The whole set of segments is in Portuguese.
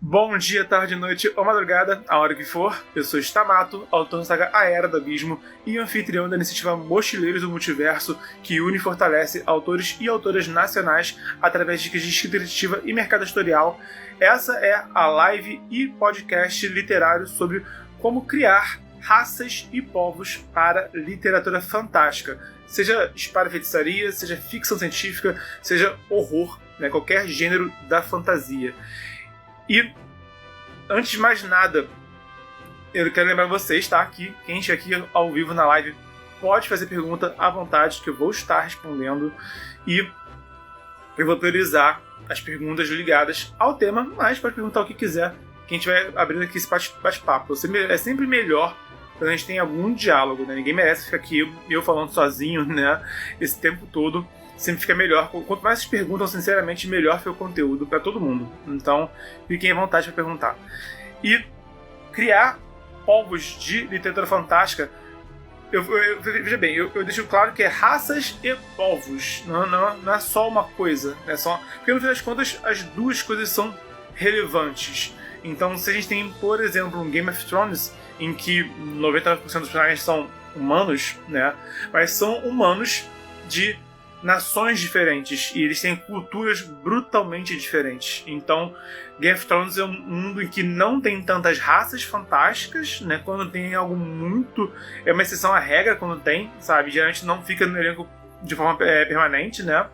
Bom dia, tarde, noite ou madrugada, a hora que for. Eu sou Stamato, autor da saga A Era do Abismo e anfitrião da iniciativa Mochileiros do Multiverso, que une e fortalece autores e autoras nacionais através de dicas de escrita criativa e mercado editorial. Essa é a live e podcast literário sobre como criar raças e povos para literatura fantástica. Seja espada e feitiçaria, seja ficção científica, seja horror, né? Qualquer gênero da fantasia. E, antes de mais nada, eu quero lembrar vocês, tá? Que quem estiver aqui ao vivo na live pode fazer pergunta à vontade, que eu vou estar respondendo. E eu vou priorizar as perguntas ligadas ao tema, mas pode perguntar o que quiser. Quem estiver abrindo aqui esse bate-papo. É sempre melhor quando a gente tem algum diálogo, né? Ninguém merece ficar aqui eu falando sozinho, né? Esse tempo todo. Sempre fica melhor. Quanto mais vocês perguntam, sinceramente, melhor fica o conteúdo para todo mundo. Então, fiquem à vontade para perguntar. E criar povos de literatura fantástica, veja bem, eu deixo claro que é raças e povos. Não é só uma coisa. Porque, no fim das contas, as duas coisas são relevantes. Então, se a gente tem, por exemplo, um Game of Thrones, em que 99% dos personagens são humanos, né? Mas são humanos de nações diferentes e eles têm culturas brutalmente diferentes. Então, Game of Thrones é um mundo em que não tem tantas raças fantásticas, né? Quando tem algo muito... É uma exceção à regra quando tem, sabe? Geralmente não fica no elenco de forma permanente, né?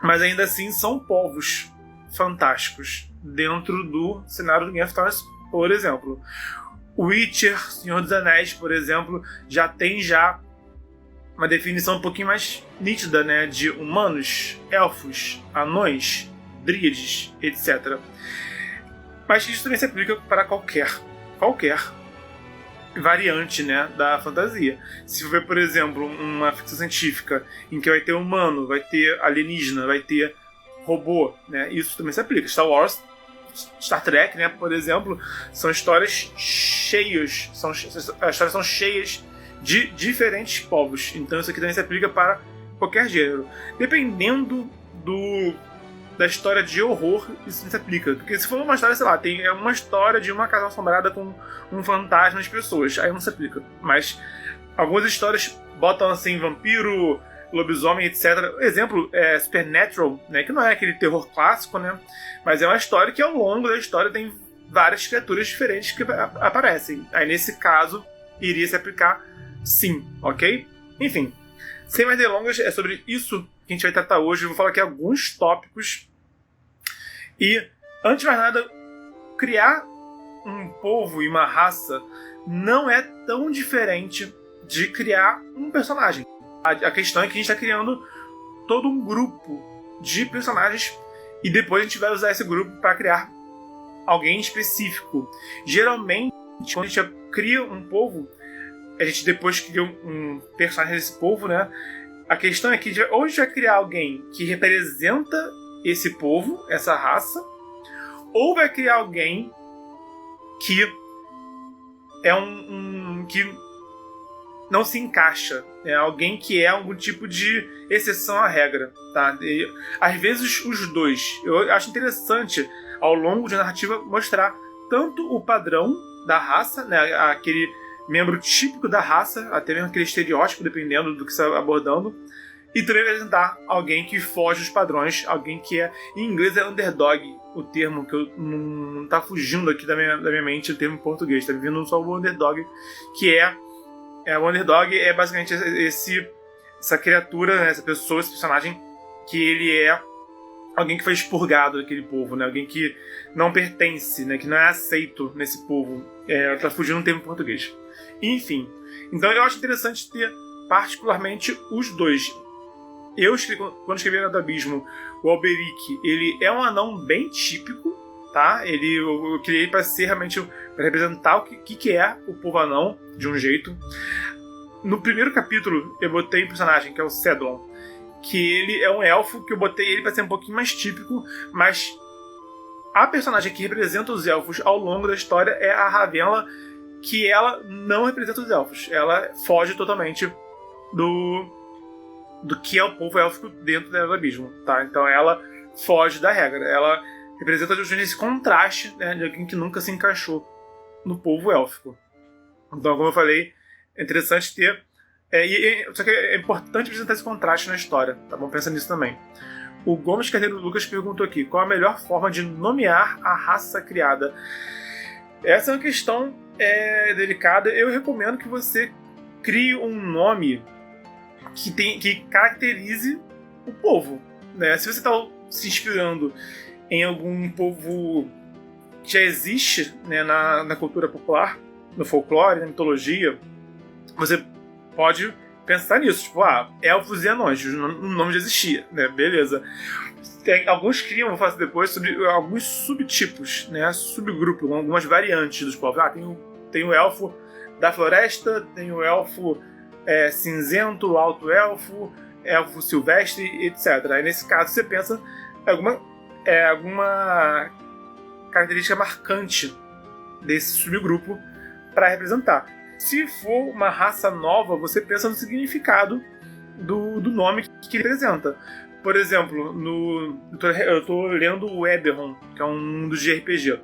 Mas ainda assim são povos fantásticos dentro do cenário do Game of Thrones, por exemplo. Witcher, Senhor dos Anéis, por exemplo, já tem uma definição um pouquinho mais nítida, né, de humanos, elfos, anões, dríades, etc. Mas isso também se aplica para qualquer variante, né, da fantasia. Se for ver, por exemplo, uma ficção científica em que vai ter humano, vai ter alienígena, vai ter robô, né, isso também se aplica. Star Wars, Star Trek, né, por exemplo, são histórias cheias, as histórias são cheias de diferentes povos. Então isso aqui também se aplica para qualquer gênero. Dependendo da história de horror, isso se aplica. Porque se for uma história, sei lá, tem uma história de uma casa assombrada com um fantasma nas pessoas, aí não se aplica. Mas algumas histórias botam assim, vampiro, lobisomem, etc. Exemplo é Supernatural, né, que não é aquele terror clássico, né, mas é uma história que ao longo da história tem várias criaturas diferentes que aparecem. Aí nesse caso iria se aplicar sim, ok? Enfim, sem mais delongas, é sobre isso que a gente vai tratar hoje. Eu vou falar aqui alguns tópicos. E, antes de mais nada, criar um povo e uma raça não é tão diferente de criar um personagem. A questão é que a gente está criando todo um grupo de personagens e depois a gente vai usar esse grupo para criar alguém específico. Geralmente, quando a gente cria um povo, a gente depois cria um personagem desse povo, né? A questão é que ou a gente vai criar alguém que representa esse povo, essa raça, ou vai criar alguém que é que não se encaixa, é alguém que é algum tipo de exceção à regra, tá? E, às vezes os dois. Eu acho interessante ao longo da narrativa mostrar tanto o padrão da raça, né? Aquele membro típico da raça, até mesmo aquele estereótipo, dependendo do que você está abordando, e também apresentar alguém que foge dos padrões, alguém que é, em inglês é underdog, o termo que eu não está fugindo aqui da minha mente, o termo em português, está vindo só o underdog, que o underdog é basicamente essa criatura, né, essa pessoa, esse personagem, que ele é alguém que foi expurgado daquele povo, né? Alguém que não pertence, né? Que não é aceito nesse povo. Tá fugindo um termo em português. Enfim, então eu acho interessante ter particularmente os dois. Quando escrevi Era do Abismo, o Alberic, ele é um anão bem típico, tá? Eu criei para ser realmente, para representar o que é o povo anão, de um jeito. No primeiro capítulo, eu botei um personagem, que é o Cedlon, que ele é um elfo, que eu botei ele para ser um pouquinho mais típico, mas a personagem que representa os elfos ao longo da história é a Ravenna, que ela não representa os elfos. Ela foge totalmente do que é o povo élfico dentro do Abismo, tá? Então ela foge da regra. Ela representa justamente esse contraste, né, de alguém que nunca se encaixou no povo élfico. Então, como eu falei, é interessante ter... só que é importante apresentar esse contraste na história, tá bom? Pensa nisso também. O Gomes Carneiro Lucas perguntou aqui: qual a melhor forma de nomear a raça criada? Essa é uma questão delicada. Eu recomendo que você crie um nome que caracterize o povo, né? Se você está se inspirando em algum povo que já existe, né, na cultura popular, no folclore, na mitologia, você pode pensar nisso, tipo, elfos e anões, o nome já existia, né, beleza. Alguns criam, vou falar depois, sobre alguns subtipos, né, subgrupos, algumas variantes dos povos. Tem o elfo da floresta, tem o elfo cinzento, alto elfo, elfo silvestre, etc. Aí nesse caso você pensa alguma característica marcante desse subgrupo para representar. Se for uma raça nova, você pensa no significado do nome que ele representa. Por exemplo, eu estou lendo o Eberron, que é um mundo de RPG.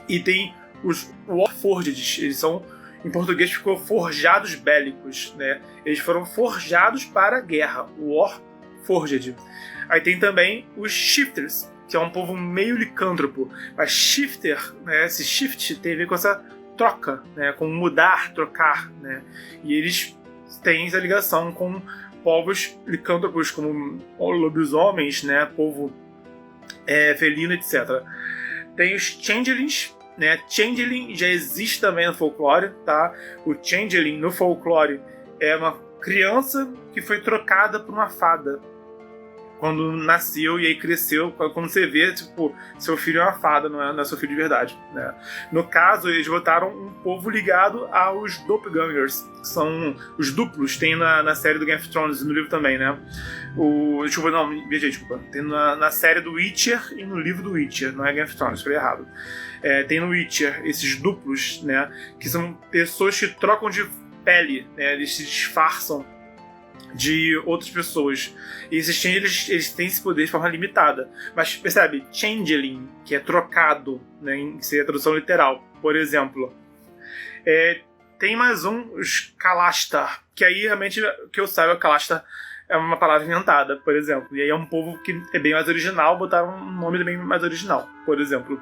E tem os Warforged, eles são, em português ficou forjados bélicos, né? Eles foram forjados para a guerra, Warforged. Aí tem também os Shifters, que é um povo meio licântropo. Mas Shifter, né, esse shift tem a ver com essa troca, né, com mudar, trocar, né? E eles têm essa ligação com povos licântropos como lobisomens, né, povo felino, etc. Tem os Changelings, né? Changeling já existe também no folclore, tá? O Changeling no folclore é uma criança que foi trocada por uma fada quando nasceu e aí cresceu. Quando você vê, tipo, seu filho é uma fada, não é seu filho de verdade, né? No caso, eles botaram um povo ligado aos Doppelgangers, que são os duplos. Tem na série do Game of Thrones, no livro também, né? Desculpa. Tem na série do Witcher e no livro do Witcher, não é Game of Thrones, falei errado. Tem no Witcher esses duplos, né? Que são pessoas que trocam de pele, né? Eles se disfarçam de outras pessoas. E esses changelings, eles têm esse poder de forma limitada. Mas percebe, changeling, que é trocado, né, que seria a tradução literal, por exemplo. Tem mais os Kalastar, que aí realmente, que eu saiba, Kalastar é uma palavra inventada, por exemplo. E aí é um povo que é bem mais original, botaram um nome bem mais original, por exemplo.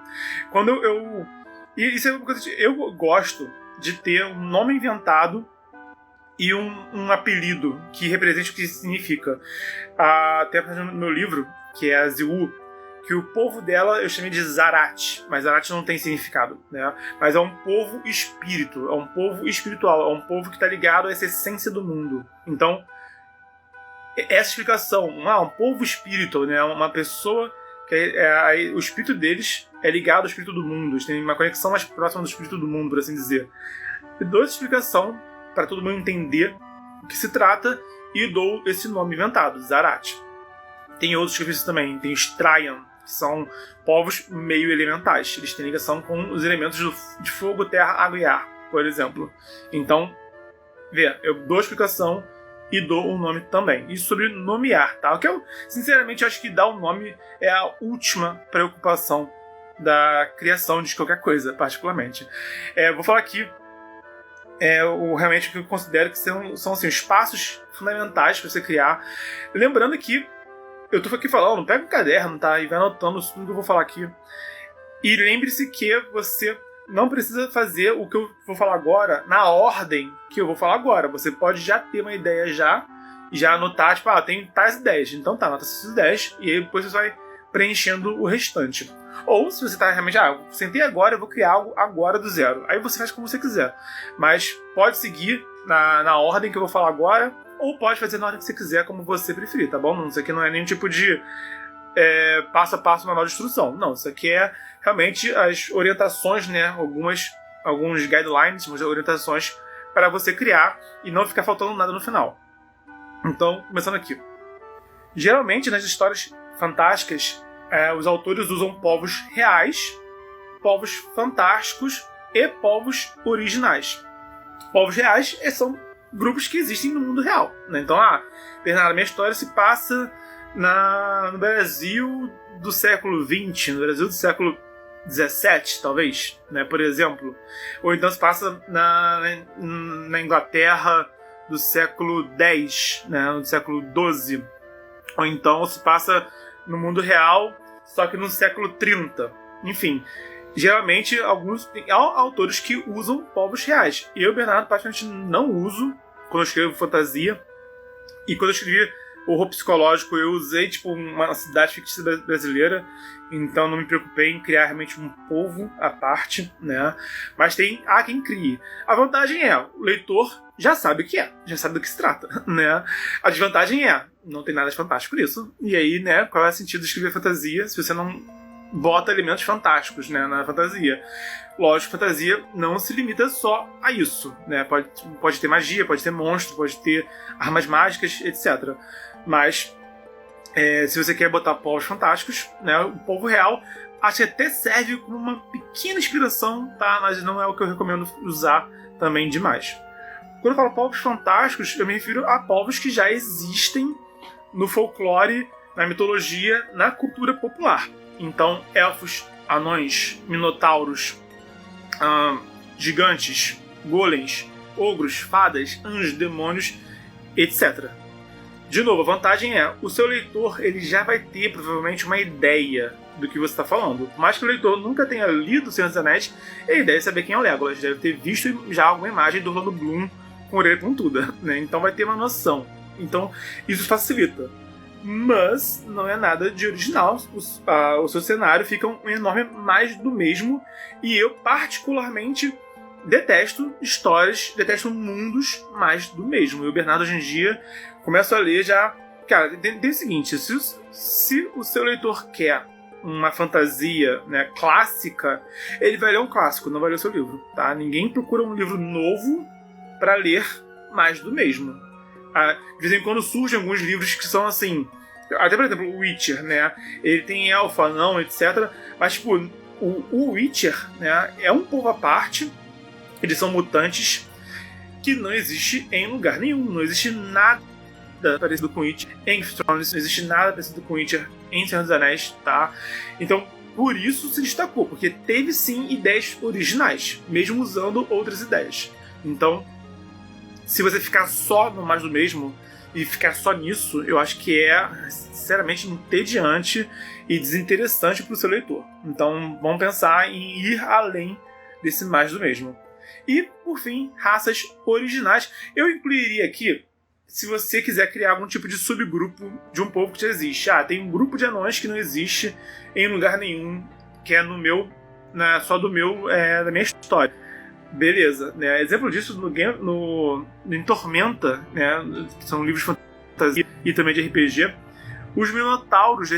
E isso é uma coisa que eu gosto de ter um nome inventado e um apelido que represente o que significa. Até no meu livro, que é a Ziu, que o povo dela eu chamei de Zarat, mas Zarat não tem significado, né? Mas é um povo espírito, é um povo espiritual, é um povo que está ligado a essa essência do mundo. Então, essa explicação, um povo espírito, né? Uma pessoa que o espírito deles é ligado ao espírito do mundo, eles têm uma conexão mais próxima do espírito do mundo, por assim dizer. E dou essa explicação para todo mundo entender o que se trata e dou esse nome inventado, Zarat. Tem outros que eu fiz também, tem os Traian, que são povos meio elementais. Eles têm ligação com os elementos de fogo, terra, água e ar, por exemplo. Então, eu dou a explicação e dou um nome também. Isso sobre nomear, tá? O que eu, sinceramente, acho que dar um nome é a última preocupação da criação de qualquer coisa, particularmente. Vou falar aqui realmente o que eu considero que são assim, os passos fundamentais para você criar. Lembrando que eu estou aqui falando, pega um caderno, tá? E vai anotando tudo que eu vou falar aqui. E lembre-se que você não precisa fazer o que eu vou falar agora na ordem que eu vou falar agora. Você pode já ter uma ideia e já anotar, tipo, tem tais ideias. Então tá, anota essas ideias e aí depois você vai preenchendo o restante. Ou se você está realmente, sentei agora, eu vou criar algo agora do zero. Aí você faz como você quiser. Mas pode seguir na ordem que eu vou falar agora, ou pode fazer na ordem que você quiser, como você preferir, tá bom? Isso aqui não é nenhum tipo de passo a passo manual de instrução. Não, isso aqui é realmente as orientações, né? Alguns guidelines, algumas orientações para você criar e não ficar faltando nada no final. Então, começando aqui. Geralmente, nas histórias fantásticas, os autores usam povos reais, povos fantásticos e povos originais. Povos reais são grupos que existem no mundo real, né? Então, Bernardo, minha história se passa no Brasil do século XX, no Brasil do século XVII, talvez, né, por exemplo. Ou então se passa na Inglaterra do século X, né, do século XII. Ou então se passa no mundo real, só que no século 30. Enfim, geralmente alguns autores que usam povos reais. Eu, Bernardo, praticamente não uso quando eu escrevo fantasia. E quando eu escrevi horror psicológico, eu usei tipo uma cidade fictícia brasileira. Então não me preocupei em criar realmente um povo à parte, né? Mas há quem crie. A vantagem é, o leitor já sabe o que é, já sabe do que se trata, né? A desvantagem é, não tem nada de fantástico nisso. E aí, né, qual é o sentido de escrever fantasia se você não bota elementos fantásticos, né, na fantasia? Lógico, fantasia não se limita só a isso, né? Pode ter magia, pode ter monstro, pode ter armas mágicas, etc. Mas se você quer botar povos fantásticos, né, o povo real acho que até serve como uma pequena inspiração, tá? Mas não é o que eu recomendo usar também demais. Quando eu falo povos fantásticos, eu me refiro a povos que já existem no folclore, na mitologia, na cultura popular. Então, elfos, anões, minotauros, gigantes, golems, ogros, fadas, anjos, demônios, etc. De novo, a vantagem é, o seu leitor ele já vai ter provavelmente uma ideia do que você está falando. Por mais que o leitor nunca tenha lido O Senhor dos Anéis, ele deve saber quem é o Legolas, deve ter visto já alguma imagem do Orlando Bloom com orelha pontuda, né? Então vai ter uma noção. Então isso facilita. Mas não é nada de original. O seu cenário fica um enorme mais do mesmo. E eu particularmente detesto histórias, detesto mundos mais do mesmo. E o Bernardo hoje em dia começa a ler já... Cara, tem o seguinte, se o seu leitor quer uma fantasia, né, clássica, ele vai ler um clássico, não vai ler o seu livro, tá? Ninguém procura um livro novo para ler mais do mesmo. De vez em quando surgem alguns livros que são assim, até por exemplo o Witcher, né? Ele tem elfo, anão, etc. Mas tipo, o Witcher, né, é um povo à parte. Eles são mutantes que não existe em lugar nenhum. Não existe nada parecido com Witcher em Game of Thrones, não existe nada parecido com Witcher em Senhor dos Anéis, tá? Então, por isso se destacou, porque teve sim ideias originais, mesmo usando outras ideias. Então, se você ficar só no mais do mesmo e ficar só nisso, eu acho que é, sinceramente, entediante e desinteressante para o seu leitor. Então, vamos pensar em ir além desse mais do mesmo. E, por fim, raças originais. Eu incluiria aqui, se você quiser criar algum tipo de subgrupo de um povo que já existe. Tem um grupo de anões que não existe em lugar nenhum, que é só da minha história. Beleza, né? Exemplo disso em Tormenta, né? Que são livros de fantasia e também de RPG. Os minotauros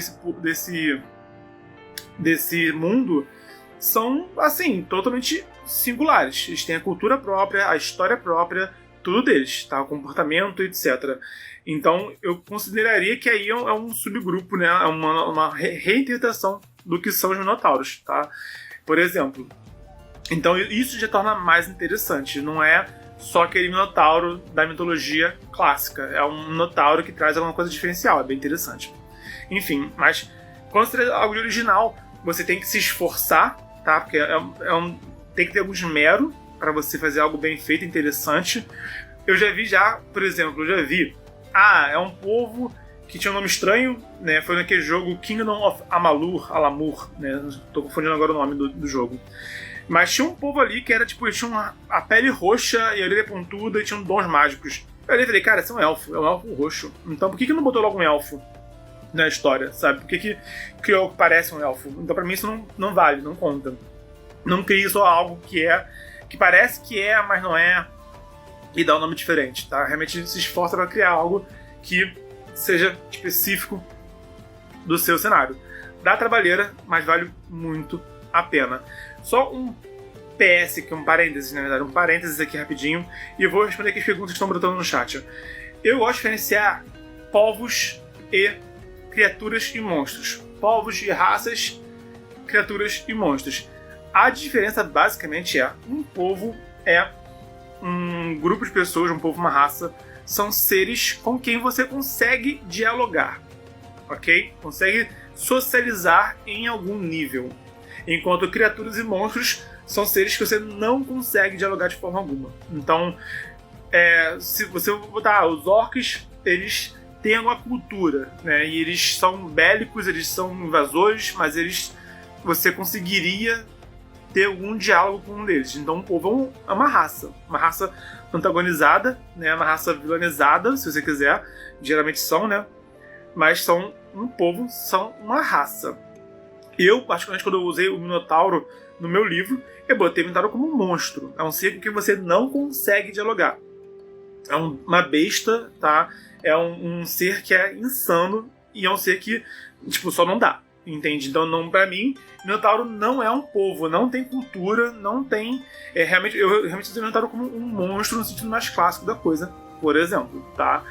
desse mundo são, assim, totalmente singulares. Eles têm a cultura própria, a história própria, tudo deles, tá? O comportamento, etc. Então, eu consideraria que aí é um subgrupo, né? É uma reinterpretação do que são os minotauros, tá? Por exemplo. Então isso já torna mais interessante. Não é só aquele minotauro da mitologia clássica. É um minotauro que traz alguma coisa diferencial. É bem interessante. Enfim, mas quando você traz algo de original, você tem que se esforçar, tá? Porque tem que ter algum esmero para você fazer algo bem feito, interessante. Eu já vi por exemplo, é um povo que tinha um nome estranho, né? Foi naquele jogo Kingdom of Alamur, né? Tô confundindo agora o nome do jogo. Mas tinha um povo ali que era tipo, ele tinha a pele roxa e a orelha pontuda e tinha dons mágicos. Eu falei, cara, esse é um elfo roxo. Então por que não botou logo um elfo na história, sabe? Por que criou que parece um elfo? Então pra mim isso não vale, não conta. Não crie só algo que parece que é, mas não é, e dá um nome diferente, tá? Realmente se esforça para criar algo que seja específico do seu cenário. Dá trabalheira, mas vale muito a pena. Só um PS aqui, um parênteses, na verdade, um parênteses aqui rapidinho, e eu vou responder aqui as perguntas que estão brotando no chat. Eu gosto de diferenciar povos e criaturas e monstros. Povos e raças, criaturas e monstros. A diferença basicamente um povo é um grupo de pessoas, um povo, uma raça, são seres com quem você consegue dialogar, ok? Consegue socializar em algum nível. Enquanto criaturas e monstros são seres que você não consegue dialogar de forma alguma. Então, se você botar os orcs, eles têm uma cultura, né? E eles são bélicos, eles são invasores, mas você conseguiria ter algum diálogo com um deles. Então o povo é uma raça antagonizada, né? Uma raça vilanizada, se você quiser, geralmente são, né? Mas são um povo, são uma raça. Eu, particularmente, quando eu usei o Minotauro no meu livro, eu botei o Minotauro como um monstro. É um ser com que você não consegue dialogar. É uma besta, tá? É um ser que é insano e é um ser que, tipo, só não dá. Entende? Então, não, pra mim, Minotauro não é um povo, não tem cultura, não tem... eu realmente usei o Minotauro como um monstro no sentido mais clássico da coisa, por exemplo, tá?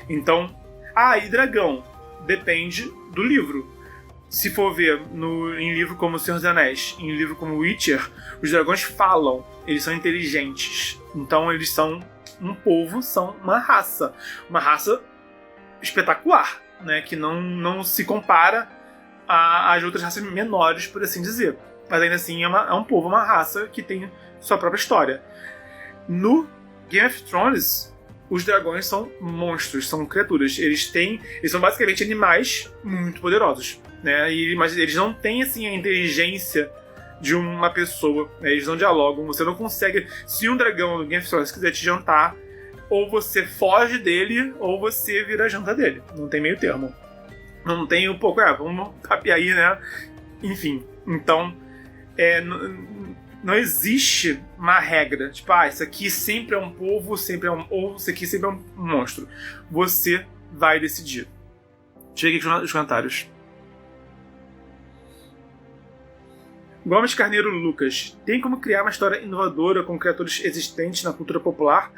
Então, e dragão. Depende do livro. Se for ver em livro como O Senhor dos Anéis, em livro como Witcher, os dragões falam, eles são inteligentes. Então eles são um povo, são uma raça espetacular, né? Que não se compara às outras raças menores, por assim dizer. Mas ainda assim é um povo, uma raça que tem sua própria história. No Game of Thrones, os dragões são monstros, são criaturas. Eles são basicamente animais muito poderosos, né? Mas eles não têm assim a inteligência de uma pessoa, né? Eles não dialogam. Você não consegue. Se um dragão do Game of Thrones quiser te jantar, ou você foge dele, ou você vira a janta dele. Não tem meio termo. Não tem um pouco. Vamos papiar aí, né? Enfim. Então, não existe uma regra, tipo, isso aqui sempre é um povo, ou isso aqui sempre é um monstro. Você vai decidir. Chegue aqui nos comentários. Gomes Carneiro Lucas. Tem como criar uma história inovadora com criaturas existentes na cultura popular?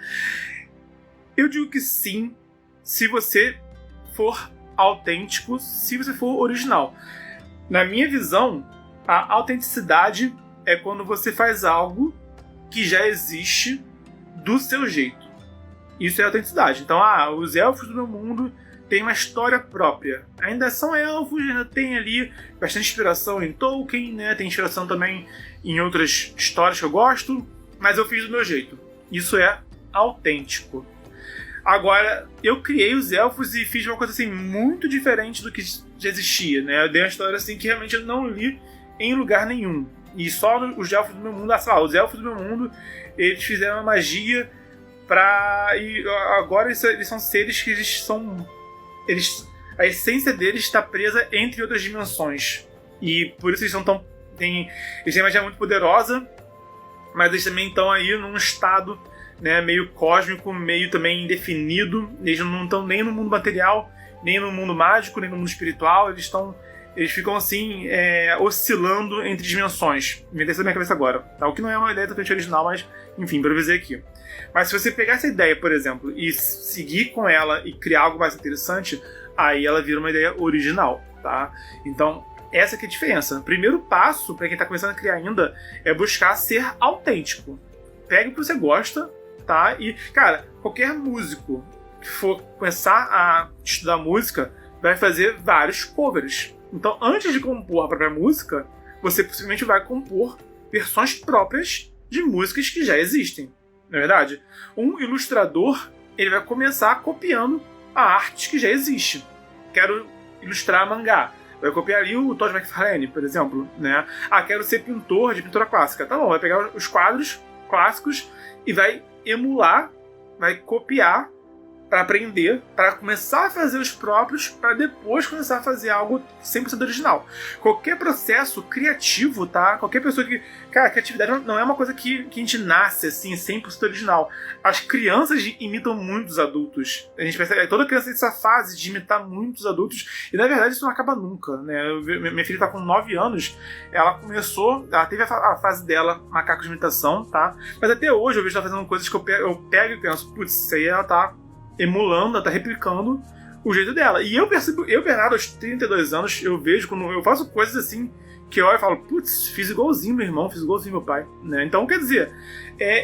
Eu digo que sim, se você for autêntico, se você for original. Na minha visão, a autenticidade é quando você faz algo que já existe do seu jeito. Isso é autenticidade. Então, os elfos do meu mundo têm uma história própria. Ainda são elfos, ainda tem ali bastante inspiração em Tolkien, né? Tem inspiração também em outras histórias que eu gosto, mas eu fiz do meu jeito. Isso é autêntico. Agora, eu criei os elfos e fiz uma coisa assim muito diferente do que já existia, né? Eu dei uma história assim que realmente eu não li em lugar nenhum. E só os elfos do meu mundo, os elfos do meu mundo, eles fizeram uma magia e agora eles são seres que a essência deles está presa entre outras dimensões. E por isso eles têm uma magia muito poderosa, mas eles também estão aí num estado, né, meio cósmico, meio também indefinido. Eles não estão nem no mundo material, nem no mundo mágico, nem no mundo espiritual. Eles ficam assim, oscilando entre dimensões. Me dei isso na minha cabeça agora. Tá? O que não é uma ideia totalmente original, mas, enfim, improvisei aqui. Mas se você pegar essa ideia, por exemplo, e seguir com ela e criar algo mais interessante, aí ela vira uma ideia original, tá? Então, essa que é a diferença. O primeiro passo, para quem está começando a criar ainda, é buscar ser autêntico. Pegue o que você gosta, tá? E, cara, qualquer músico que for começar a estudar música vai fazer vários covers. Então, antes de compor a própria música, você possivelmente vai compor versões próprias de músicas que já existem. Não é verdade? Um ilustrador, ele vai começar copiando a arte que já existe. Quero ilustrar mangá. Vai copiar ali o Todd McFarlane, por exemplo, né? Quero ser pintor de pintura clássica. Tá bom, vai pegar os quadros clássicos e vai emular, vai copiar para aprender, para começar a fazer os próprios, para depois começar a fazer algo 100% original. Qualquer processo criativo, tá? Qualquer pessoa que... Cara, a criatividade não é uma coisa que a gente nasce, assim, 100% original. As crianças imitam muitos adultos. A gente percebe, toda criança tem essa fase de imitar muitos adultos, e na verdade isso não acaba nunca, né? Minha filha tá com 9 anos, ela teve a fase dela, macaco de imitação, tá? Mas até hoje eu vejo ela fazendo coisas que eu pego e penso, putz, isso aí ela tá emulando, ela tá replicando o jeito dela. E Bernardo, aos 32 anos, eu vejo quando eu faço coisas assim que eu olho e falo, putz, fiz igualzinho meu irmão, fiz igualzinho meu pai, né? Então, quer dizer,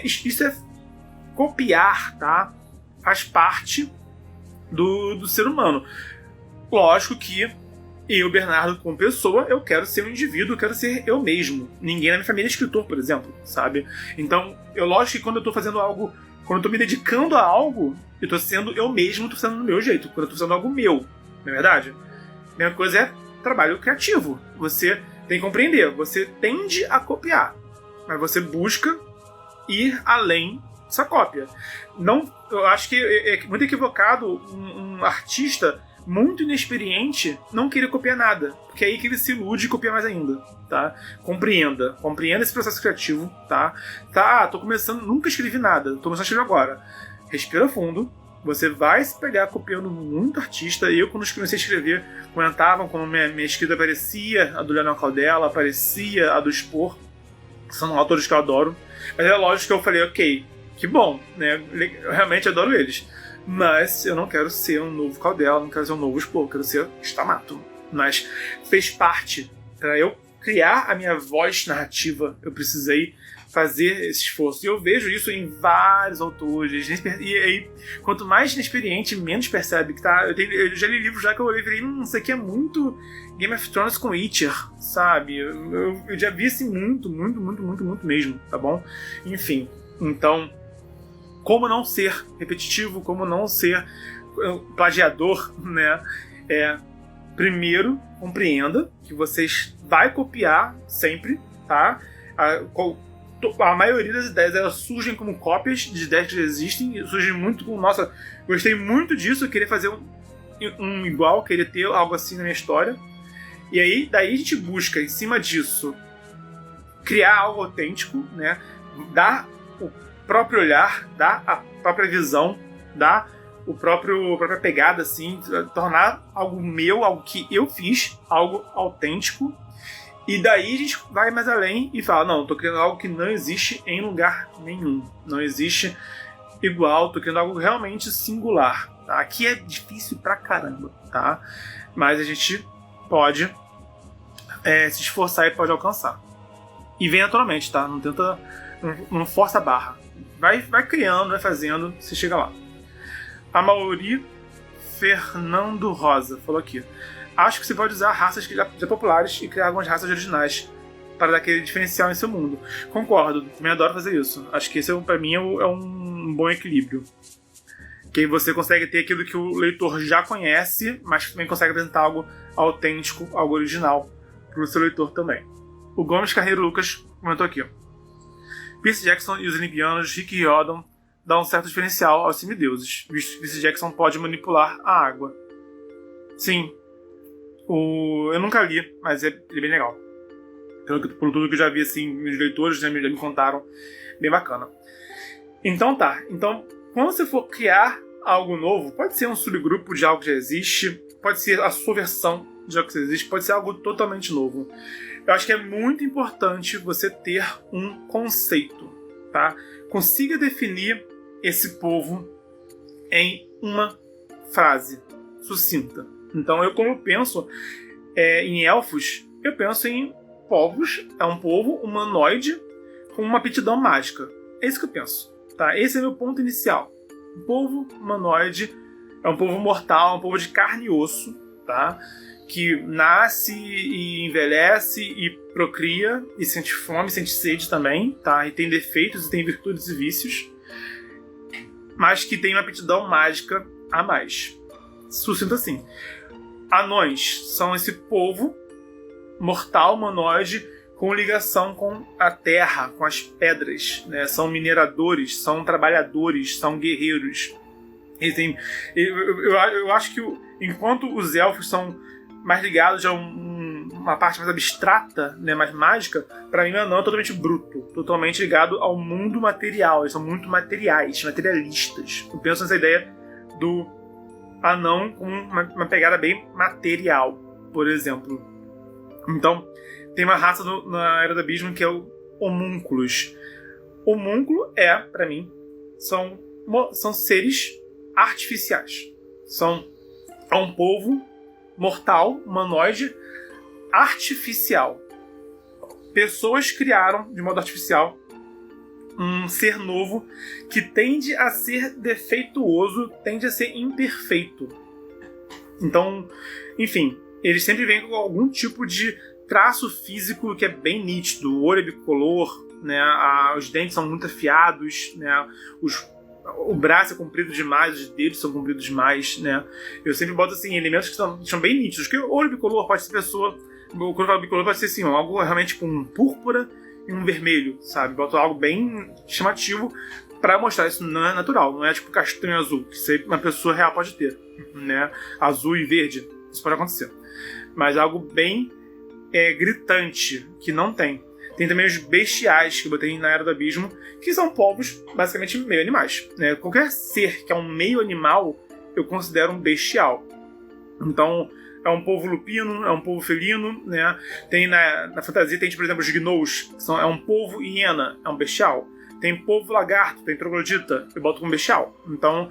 isso é copiar, tá? Faz parte do ser humano. Lógico que Eu, Bernardo, como pessoa, eu quero ser um indivíduo, eu quero ser eu mesmo. Ninguém na minha família é escritor, por exemplo, sabe? Então, lógico que quando eu tô fazendo algo, quando eu tô me dedicando a algo, eu tô sendo eu mesmo, tô sendo do meu jeito. Quando eu tô fazendo algo meu, não é verdade? A mesma coisa é trabalho criativo. Você tem que compreender, você tende a copiar, mas você busca ir além dessa cópia. Não, eu acho que é muito equivocado um artista muito inexperiente não querer copiar nada, porque é aí que ele se ilude e copia mais ainda, tá? Compreenda esse processo criativo, tá? Tô começando, nunca escrevi nada, tô começando a escrever agora. Respira fundo, você vai se pegar copiando muito artista. Eu, quando comecei a escrever, comentavam quando minha escrita aparecia, a do Leonel Caldela, aparecia a do Spor, que são autores que eu adoro, mas é lógico que eu falei, ok, que bom, né? Eu realmente adoro eles. Mas eu não quero ser um novo Caldela, não quero ser um novo Spor, eu quero ser Stamato. Mas fez parte. Para eu criar a minha voz narrativa, eu precisei fazer esse esforço. E eu vejo isso em vários autores. E aí, quanto mais inexperiente, menos percebe que tá. Eu já li livros já que eu olhei e falei, isso aqui é muito Game of Thrones com Witcher, sabe? Eu já vi assim muito mesmo, tá bom? Enfim, então, como não ser repetitivo, como não ser plagiador, né? Primeiro, compreenda que você vai copiar sempre, tá? A maioria das ideias, elas surgem como cópias de ideias que já existem, surgem muito como, nossa, gostei muito disso, eu queria fazer um igual, queria ter algo assim na minha história. E aí, daí a gente busca, em cima disso, criar algo autêntico, né? Dar o próprio olhar, dar a própria visão, dar a própria pegada, assim, tornar algo meu, algo que eu fiz, algo autêntico. E daí a gente vai mais além e fala, não, tô criando algo que não existe em lugar nenhum. Não existe igual, tô criando algo realmente singular. Tá? Aqui é difícil pra caramba, tá? Mas a gente pode se esforçar e pode alcançar. E vem naturalmente, tá? Não tenta, não força a barra. Vai criando, vai fazendo, você chega lá. A Mauri Fernando Rosa falou aqui. Acho que você pode usar raças já populares e criar algumas raças originais para dar aquele diferencial em seu mundo. Concordo, também adoro fazer isso. Acho que esse, pra mim, é um bom equilíbrio. Que aí você consegue ter aquilo que o leitor já conhece, mas também consegue apresentar algo autêntico, algo original para o seu leitor também. O Gomes Carneiro Lucas comentou aqui. Percy Jackson e os Olimpianos, Rick Riordan, dá um certo diferencial aos semideuses, visto que Percy Jackson pode manipular a água. Sim. Eu nunca li, mas ele é bem legal. Por tudo que eu já vi, assim, meus leitores já me contaram, bem bacana. Então tá. Então, quando você for criar algo novo, pode ser um subgrupo de algo que já existe, pode ser a sua versão de algo que já existe, pode ser algo totalmente novo. Eu acho que é muito importante você ter um conceito, tá? Consiga definir esse povo em uma frase sucinta. Então, como eu penso em elfos, eu penso em povos, é um povo humanoide com uma aptidão mágica. É isso que eu penso, tá? Esse é meu ponto inicial. Um povo humanoide é um povo mortal, um povo de carne e osso, tá? Que nasce e envelhece e procria e sente fome, sente sede também, tá? E tem defeitos e tem virtudes e vícios, mas que tem uma aptidão mágica a mais. Sucinto assim. Anões são esse povo mortal, humanoide, com ligação com a terra, com as pedras, né? São mineradores, são trabalhadores, são guerreiros. Eu acho que enquanto os elfos são mais ligados a uma parte mais abstrata, né, mais mágica, para mim o anão é totalmente bruto, totalmente ligado ao mundo material. Eles são muito materiais, materialistas. Eu penso nessa ideia do anão com uma pegada bem material, por exemplo. Então, tem uma raça na Era do Abismo que é o homúnculos. Homúnculo para mim, são seres artificiais. É um povo mortal, humanoide, artificial. Pessoas criaram, de modo artificial, um ser novo que tende a ser defeituoso, tende a ser imperfeito. Então, enfim, eles sempre vêm com algum tipo de traço físico que é bem nítido. O olho é bicolor, né? Os dentes são muito afiados, né? O braço é comprido demais, os dedos são compridos demais, né? Eu sempre boto assim, elementos que são bem nítidos. Porque o olho bicolor pode ser pessoa. Quando eu falo bicolor, pode ser assim, algo realmente com um púrpura e um vermelho, sabe? Boto algo bem chamativo pra mostrar isso não é natural, não é tipo castanho azul, que uma pessoa real pode ter, né? Azul e verde, isso pode acontecer. Mas algo bem gritante, que não tem. Tem também os bestiais, que eu botei na Era do Abismo, que são povos basicamente meio animais, né? Qualquer ser que é um meio animal, eu considero um bestial. Então, é um povo lupino, é um povo felino, né? Tem na fantasia, tem, por exemplo, os gnous, que é um povo hiena, é um bestial. Tem povo lagarto, tem troglodita, eu boto como bestial. Então,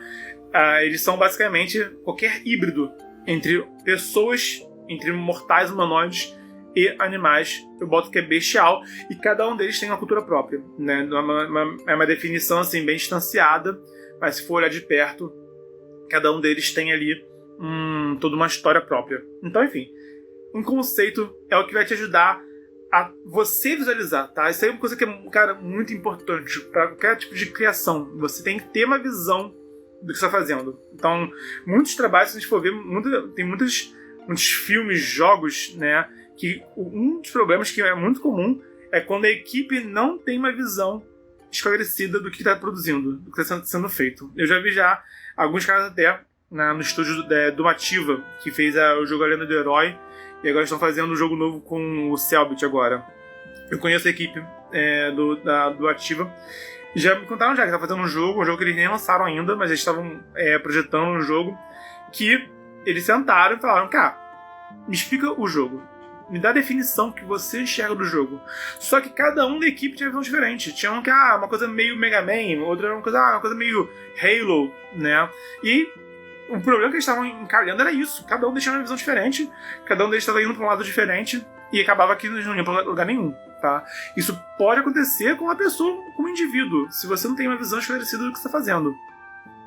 eles são basicamente qualquer híbrido entre pessoas, entre mortais humanoides e animais, eu boto que é bestial, e cada um deles tem uma cultura própria, né? É uma definição assim, bem distanciada, mas se for olhar de perto, cada um deles tem ali toda uma história própria. Então, enfim, um conceito é o que vai te ajudar a você visualizar, tá? Isso aí é uma coisa que é, cara, muito importante para qualquer tipo de criação. Você tem que ter uma visão do que você está fazendo. Então, muitos trabalhos, se a gente for ver, tem muitos filmes, jogos, né? Que um dos problemas que é muito comum é quando a equipe não tem uma visão esclarecida do que está produzindo, do que está sendo feito. Eu já vi alguns casos até no estúdio do Ativa, que fez o jogo A Lenda do Herói, e agora estão fazendo um jogo novo com o Cellbit agora. Eu conheço a equipe do Ativa. Já me contaram que está fazendo um jogo que eles nem lançaram ainda, mas eles estavam projetando um jogo que eles sentaram e falaram, cara, me explica o jogo. Me dá a definição que você enxerga do jogo. Só que cada um da equipe tinha uma visão diferente. Tinha um que uma coisa meio Mega Man, outra era uma coisa meio Halo, né? E o problema que eles estavam encalhando era isso. Cada um deixava uma visão diferente, cada um deles estava indo para um lado diferente e acabava que não ia para lugar nenhum, tá? Isso pode acontecer com uma pessoa, como indivíduo, se você não tem uma visão esclarecida do que você está fazendo.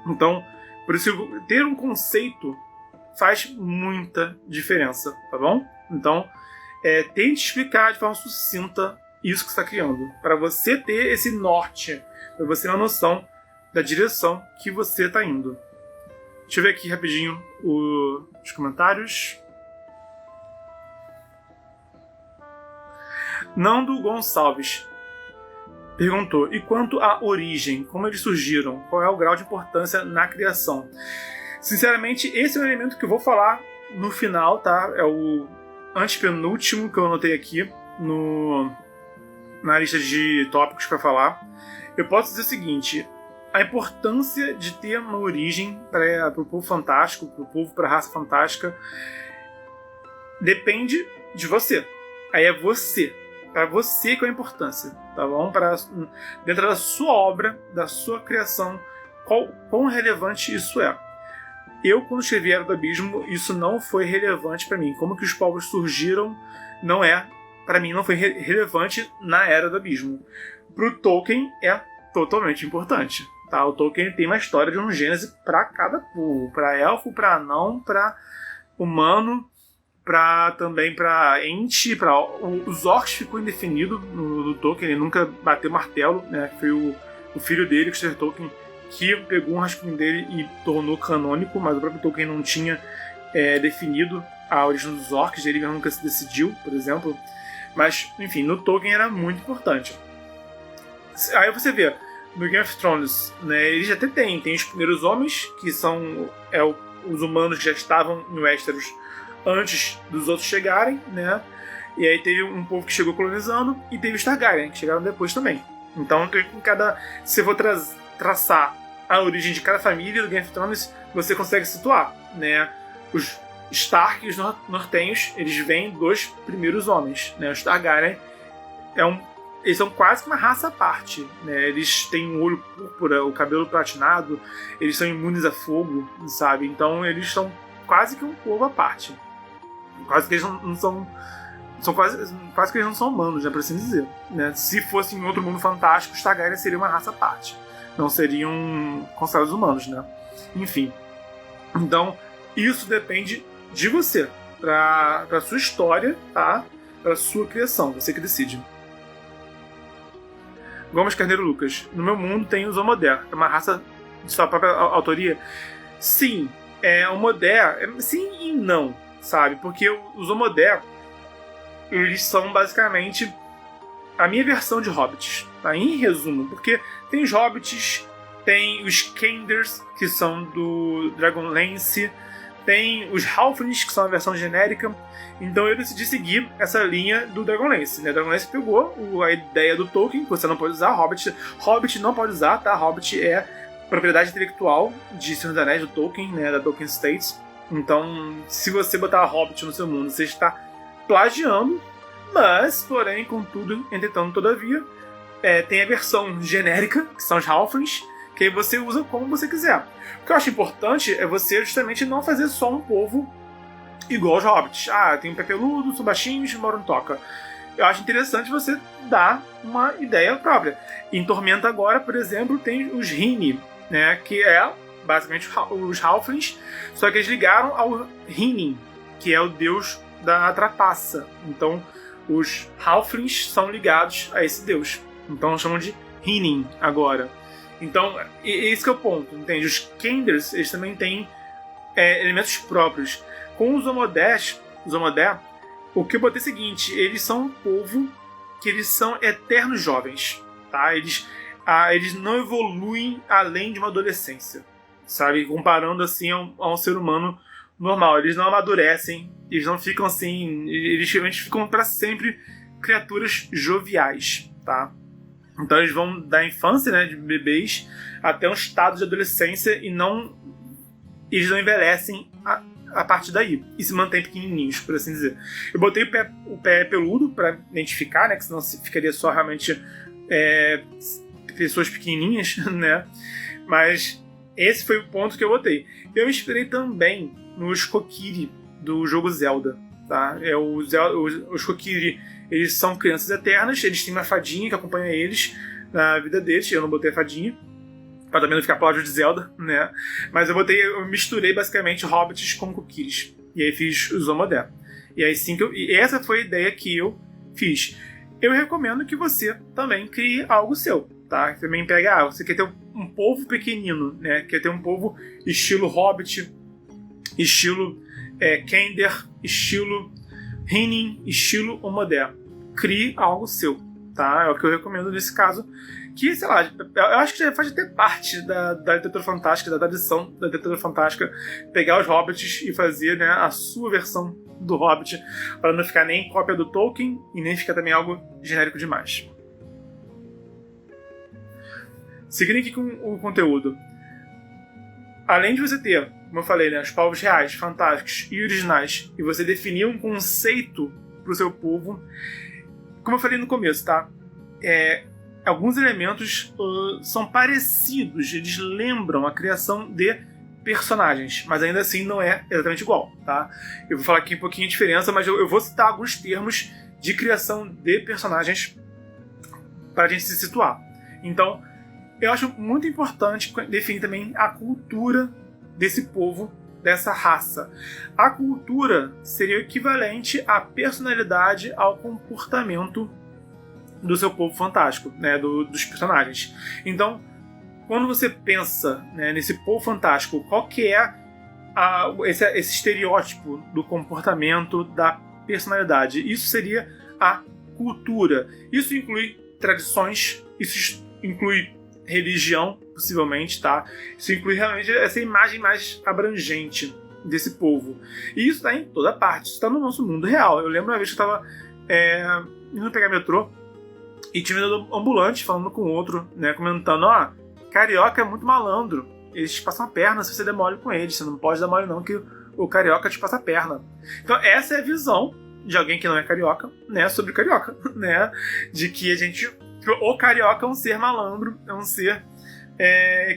Então, por isso, ter um conceito faz muita diferença, tá bom? Então, tente explicar de forma sucinta isso que você está criando, para você ter esse norte, para você ter uma noção da direção que você está indo. Deixa eu ver aqui rapidinho os comentários. Nando Gonçalves perguntou: e quanto à origem, como eles surgiram? Qual é o grau de importância na criação? Sinceramente, esse é um elemento que eu vou falar no final, tá? É o antepenúltimo que eu anotei aqui na lista de tópicos para falar. Eu posso dizer o seguinte: a importância de ter uma origem para o povo fantástico, para a raça fantástica, depende de você. Aí é você. Para você que é a importância, tá bom? Dentro da sua obra, da sua criação, quão relevante isso é. Eu, quando escrevi Era do Abismo, isso não foi relevante para mim. Como que os povos surgiram, para mim, não foi relevante na Era do Abismo. Pro Tolkien é totalmente importante. Tá? O Tolkien tem uma história de um Gênese para cada povo. Para elfo, para anão, para humano, também para ente. Os orcs ficou indefinido no Tolkien. Ele nunca bateu martelo, né? Foi o filho dele, Christopher Tolkien, que pegou um rascunho dele e tornou canônico, mas o próprio Tolkien não tinha definido a origem dos orcs, ele nunca se decidiu, por exemplo. Mas, enfim, no Tolkien era muito importante. Aí você vê, no Game of Thrones, né, eles até tem os primeiros homens, que são os humanos que já estavam em Westeros antes dos outros chegarem, né? E aí teve um povo que chegou colonizando, e teve os Targaryen, que chegaram depois também. Então, se eu for traçar a origem de cada família do Game of Thrones, você consegue situar, né? Os Stark e os nortenhos, eles vêm dos primeiros homens, né? Os Targaryen eles são quase que uma raça à parte, né? Eles têm um olho púrpura, o cabelo platinado, eles são imunes a fogo, sabe? Então eles são quase que um povo à parte. Quase que eles não são quase que eles não são humanos, né, por assim dizer, né? Se fosse em outro mundo fantástico, os Targaryen seriam uma raça à parte, não seriam considerados humanos, né? Enfim, então isso depende de você, para sua história, tá? Para sua criação, você que decide. Gomes Carneiro Lucas. No meu mundo tem os Omodé, é uma raça de sua própria autoria. Sim, o Modé, sim e não, sabe? Porque os Omodé, eles são basicamente a minha versão de hobbits, tá? Em resumo, porque tem os hobbits, tem os Kenders, que são do Dragonlance, tem os Halflings, que são a versão genérica. Então eu decidi seguir essa linha do Dragonlance, né? Dragonlance pegou a ideia do Tolkien, que você não pode usar, Hobbit não pode usar, tá? Hobbit é propriedade intelectual de Senhor dos Anéis, do Tolkien, né? Da Tolkien States. Então, se você botar Hobbit no seu mundo, você está plagiando, mas, porém, contudo, entretanto, todavia, tem a versão genérica, que são os Halflings, que aí você usa como você quiser. O que eu acho importante é você justamente não fazer só um povo igual aos hobbits. Tem um pé peludo, são baixinhos, moram em toca. Eu acho interessante você dar uma ideia própria. Em Tormenta agora, por exemplo, tem os Hini, né, que é basicamente os Halflings, só que eles ligaram ao Hinin, que é o deus da trapaça. Então, os Halflings são ligados a esse deus. Então, chamam de Hinin agora. Então, esse que é o ponto, entende? Os Kenders, eles também têm elementos próprios. Com os Omodé, o que eu botei é o seguinte, eles são um povo que eles são eternos jovens, tá? Eles não evoluem além de uma adolescência, sabe? Comparando assim a um ser humano normal. Eles não amadurecem, eles não ficam assim, eles ficam para sempre criaturas joviais, tá? Então eles vão da infância, né, de bebês, até um estado de adolescência e eles não envelhecem a partir daí. E se mantêm pequenininhos, por assim dizer. Eu botei o pé peludo para identificar, né, que senão ficaria só realmente pessoas pequenininhas, né? Mas esse foi o ponto que eu botei. Eu me inspirei também nos Kokiri do jogo Zelda, tá? Os Kokiri, eles são crianças eternas, eles têm uma fadinha que acompanha eles na vida deles. Eu não botei a fadinha, pra também não ficar plágio de Zelda, né? Mas eu misturei basicamente hobbits com Kokiris. E aí fiz os Omodé. E aí sim e essa foi a ideia que eu fiz. Eu recomendo que você também crie algo seu, tá? Também pega, você quer ter um povo pequenino, né? Quer ter um povo estilo hobbit, estilo Kender, estilo Hinin, estilo Omodé. Crie algo seu, tá? É o que eu recomendo nesse caso. Que, sei lá, eu acho que já faz até parte da literatura fantástica, da tradição da literatura fantástica, pegar os hobbits e fazer, né, a sua versão do Hobbit, para não ficar nem cópia do Tolkien e nem ficar também algo genérico demais. Seguindo aqui com o conteúdo. Além de você ter, como eu falei, né, os povos reais, fantásticos e originais, e você definir um conceito para o seu povo, como eu falei no começo, tá? Alguns elementos são parecidos, eles lembram a criação de personagens, mas ainda assim não é exatamente igual, tá? Eu vou falar aqui um pouquinho a diferença, mas eu vou citar alguns termos de criação de personagens para a gente se situar. Então, eu acho muito importante definir também a cultura desse povo, dessa raça. A cultura seria o equivalente à personalidade, ao comportamento do seu povo fantástico, né, dos personagens. Então, quando você pensa, né, nesse povo fantástico, qual que é esse estereótipo do comportamento, da personalidade? Isso seria a cultura. Isso inclui tradições, isso inclui religião, possivelmente, tá? Isso inclui realmente essa imagem mais abrangente desse povo. E isso está em toda parte, isso está no nosso mundo real. Eu lembro uma vez que eu estava indo pegar metrô e tinha um ambulante falando com outro, né, comentando, carioca é muito malandro, eles te passam a perna se você der mole com eles, você não pode dar mole não, que o carioca te passa a perna. Então essa é a visão de alguém que não é carioca, né, sobre carioca, né, de que o carioca é um ser malandro, é um ser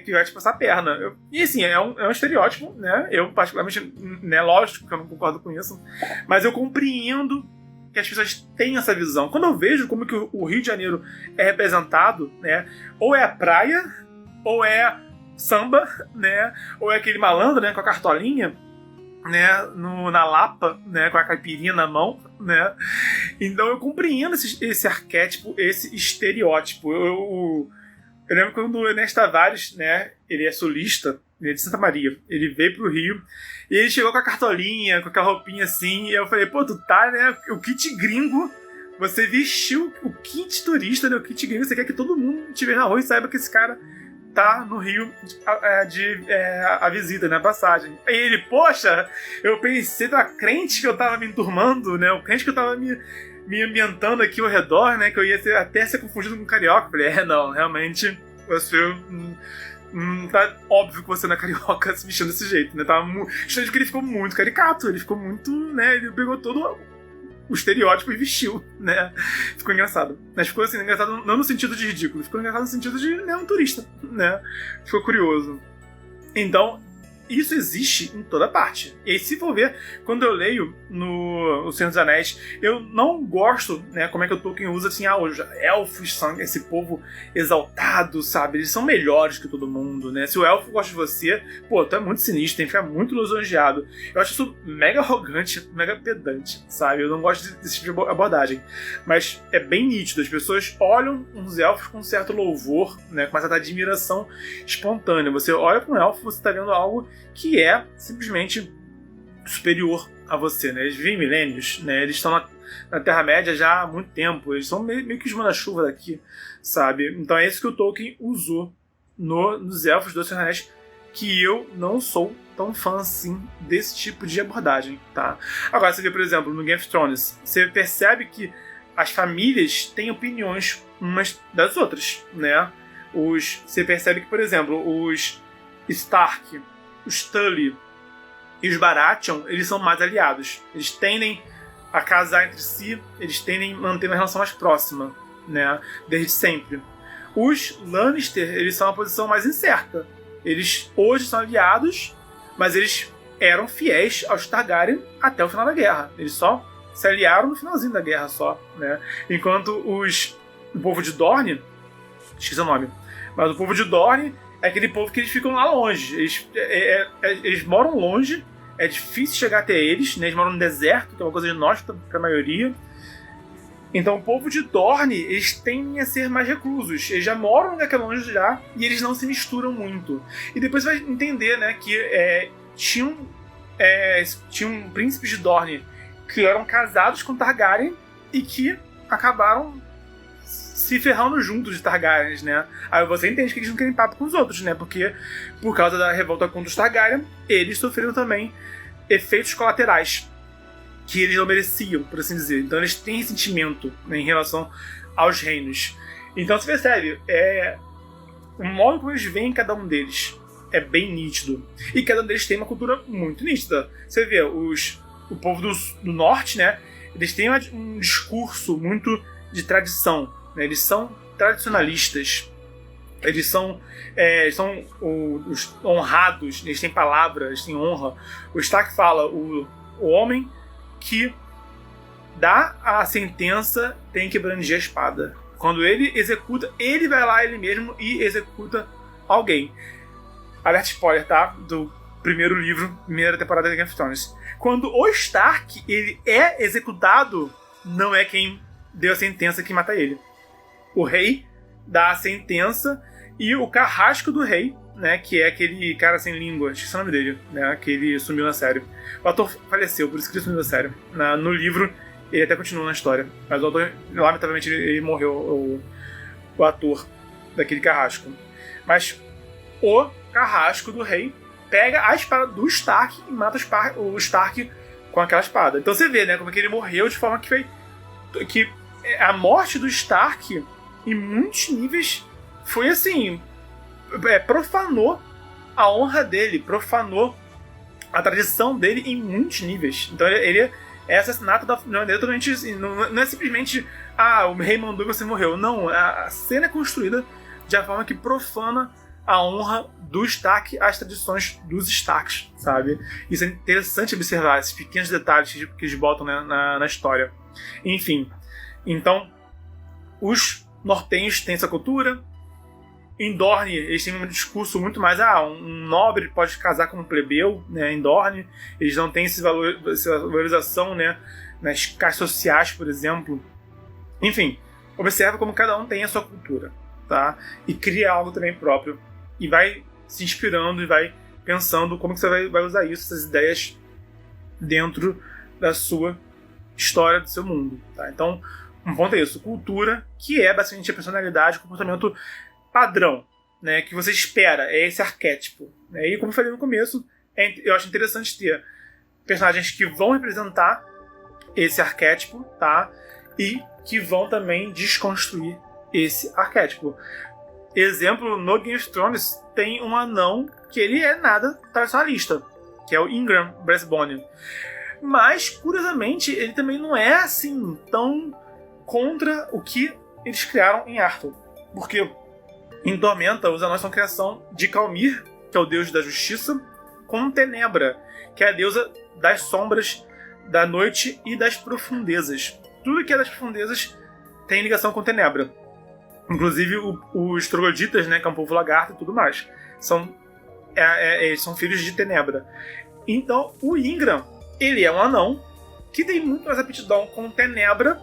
que vai te passar a perna. E assim, é um estereótipo, né, eu particularmente, né, lógico que eu não concordo com isso, mas eu compreendo que as pessoas têm essa visão. Quando eu vejo como que o Rio de Janeiro é representado, né, ou é a praia, ou é samba, né, ou é aquele malandro, né, com a cartolinha, né, na Lapa, né, com a caipirinha na mão, né? Então eu compreendo esse arquétipo, esse estereótipo. Eu lembro quando o Ernesto Tavares, né, ele é sulista, ele é de Santa Maria, ele veio pro Rio e ele chegou com a cartolinha, com aquela roupinha assim, e eu falei, pô, tu tá, né, o kit gringo, você vestiu o kit turista, né, o kit gringo, você quer que todo mundo te veja na rua e saiba que esse cara tá no Rio a visita, né, a passagem. Aí ele, poxa, eu pensei da crente que eu tava me enturmando, né, o crente que eu tava me ambientando aqui ao redor, né, que eu ia até ser confundido com carioca. Eu falei, não, realmente, você... tá óbvio que você não é carioca se vestindo desse jeito, né, justamente porque ele ficou muito caricato, ele ficou muito, né, ele pegou todo o estereótipo e vestiu, né? Ficou engraçado. Mas ficou assim, engraçado não no sentido de ridículo, ficou engraçado no sentido de, né, um turista, né? Ficou curioso. Então, isso existe em toda parte. E se for ver, quando eu leio no O Senhor dos Anéis, eu não gosto, né, como é que o Tolkien usa assim, os elfos são esse povo exaltado, sabe? Eles são melhores que todo mundo, né? Se o elfo gosta de você, pô, tu é muito sinistro, tem que ficar muito lisonjeado. Eu acho isso mega arrogante, mega pedante, sabe? Eu não gosto desse tipo de abordagem. Mas é bem nítido, as pessoas olham uns elfos com um certo louvor, né, com uma certa admiração espontânea. Você olha para um elfo, você está vendo algo que é simplesmente superior a você, né? Eles vivem milênios, né? Eles estão na Terra-média já há muito tempo, eles são meio que os manda-chuva daqui, sabe? Então é isso que o Tolkien usou nos Elfos do Senhor dos Anéis, que eu não sou tão fã assim desse tipo de abordagem, tá? Agora, você vê, por exemplo, no Game of Thrones, você percebe que as famílias têm opiniões umas das outras, né? Você percebe que, por exemplo, os Stark, os Tully e os Baratheon, eles são mais aliados. Eles tendem a casar entre si, eles tendem a manter uma relação mais próxima, né? Desde sempre. Os Lannister, eles são uma posição mais incerta. Eles hoje são aliados, mas eles eram fiéis aos Targaryen até o final da guerra. Eles só se aliaram no finalzinho da guerra só, né? Enquanto o povo de Dorne, esqueci o nome, mas o povo de Dorne é aquele povo que eles ficam lá longe. Eles moram longe, é difícil chegar até eles, né? Eles moram no deserto, que é uma coisa inóspita para a maioria. Então o povo de Dorne, eles tendem a ser mais reclusos. Eles já moram naquela longe já, e eles não se misturam muito. E depois você vai entender, né, que tinham príncipes de Dorne que eram casados com Targaryen e que acabaram se ferrando juntos de Targaryens, né? Aí você entende que eles não querem papo com os outros, né? Porque, por causa da revolta contra os Targaryen, eles sofreram também efeitos colaterais que eles não mereciam, por assim dizer. Então eles têm ressentimento, né, em relação aos reinos. Então você percebe, o modo como eles veem cada um deles é bem nítido. E cada um deles tem uma cultura muito nítida. Você vê, o povo do norte, né? Eles têm um discurso muito de tradição. Eles são tradicionalistas, eles são os honrados, eles têm palavras, eles têm honra. O Stark fala, o homem que dá a sentença tem que brandir a espada. Quando ele executa, ele vai lá ele mesmo e executa alguém. Alerta spoiler, tá? Do primeiro livro, primeira temporada de Game of Thrones. Quando o Stark ele é executado, não é quem deu a sentença que mata ele. O rei dá a sentença e o carrasco do rei, né, que é aquele cara sem língua, esqueci o nome dele, né, que ele sumiu na série. O ator faleceu, por isso que ele sumiu na série. No livro, ele até continua na história, mas o ator, lamentavelmente, ele morreu, o ator daquele carrasco. Mas o carrasco do rei pega a espada do Stark e mata o Stark com aquela espada. Então você vê, né, como é que ele morreu de forma que a morte do Stark, em muitos níveis, foi assim, profanou a honra dele, profanou a tradição dele em muitos níveis. Então ele é assassinato de maneira totalmente assim, não é simplesmente o rei mandou e você morreu. Não, a cena é construída de uma forma que profana a honra do Stark às tradições dos Starks, sabe? Isso é interessante observar, esses pequenos detalhes que eles botam, né, na história. Enfim, então os nortenhos têm essa cultura, Em Dorne, eles têm um discurso muito mais, um nobre pode casar com um plebeu, né, em Dorne. Eles não têm essa valorização, né, nas castas sociais, por exemplo. Enfim, observa como cada um tem a sua cultura, tá? E cria algo também próprio. E vai se inspirando e vai pensando como que você vai usar isso, essas ideias, dentro da sua história, do seu mundo, tá? Então, um ponto é isso. Cultura, que é basicamente a personalidade, o comportamento padrão, né, que você espera, é esse arquétipo. E como eu falei no começo, eu acho interessante ter personagens que vão representar esse arquétipo, tá? E que vão também desconstruir esse arquétipo. Exemplo, no Game of Thrones tem um anão que ele é nada tradicionalista, que é o Ingram Breastbone. Mas, curiosamente, ele também não é assim tão contra o que eles criaram em Arthur. Porque em Tormenta, os anões são criação de Calmir, que é o deus da justiça, com Tenebra, que é a deusa das sombras, da noite e das profundezas. Tudo que é das profundezas tem ligação com Tenebra. Inclusive os trogloditas, né, que é um povo lagarto e tudo mais. Eles são filhos de Tenebra. Então, o Ingram, ele é um anão que tem muito mais aptidão com Tenebra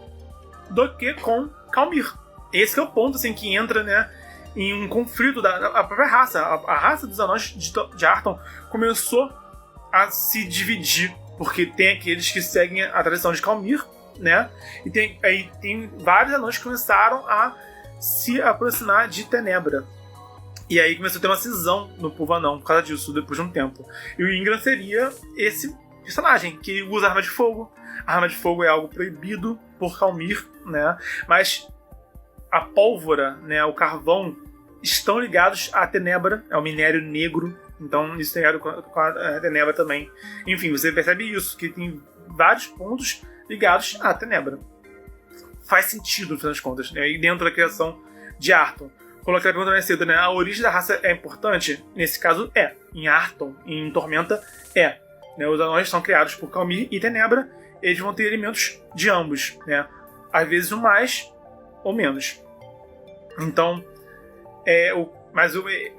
do que com Calmir. Esse que é o ponto assim, que entra, né, em um conflito da própria raça. A raça dos anões de Arthur começou a se dividir, porque tem aqueles que seguem a tradição de Calmir, né? E tem vários anões que começaram a se aproximar de Tenebra. E aí começou a ter uma cisão no povo anão por causa disso, depois de um tempo. E o Ingram seria esse personagem que usa arma de fogo. A arma de fogo é algo proibido por Calmir, né? Mas a pólvora, né, o carvão, estão ligados à Tenebra, é o minério negro, então isso tem ligado com a Tenebra também. Enfim, você percebe isso, que tem vários pontos ligados à Tenebra. Faz sentido, no final das contas, né? E dentro da criação de Arthur. Coloquei a pergunta mais cedo, né? A origem da raça é importante? Nesse caso, é. Em Arthur, em Tormenta, é. Né? Os anões são criados por Calmir e Tenebra, eles vão ter elementos de ambos, né? Às vezes um mais ou menos. Então,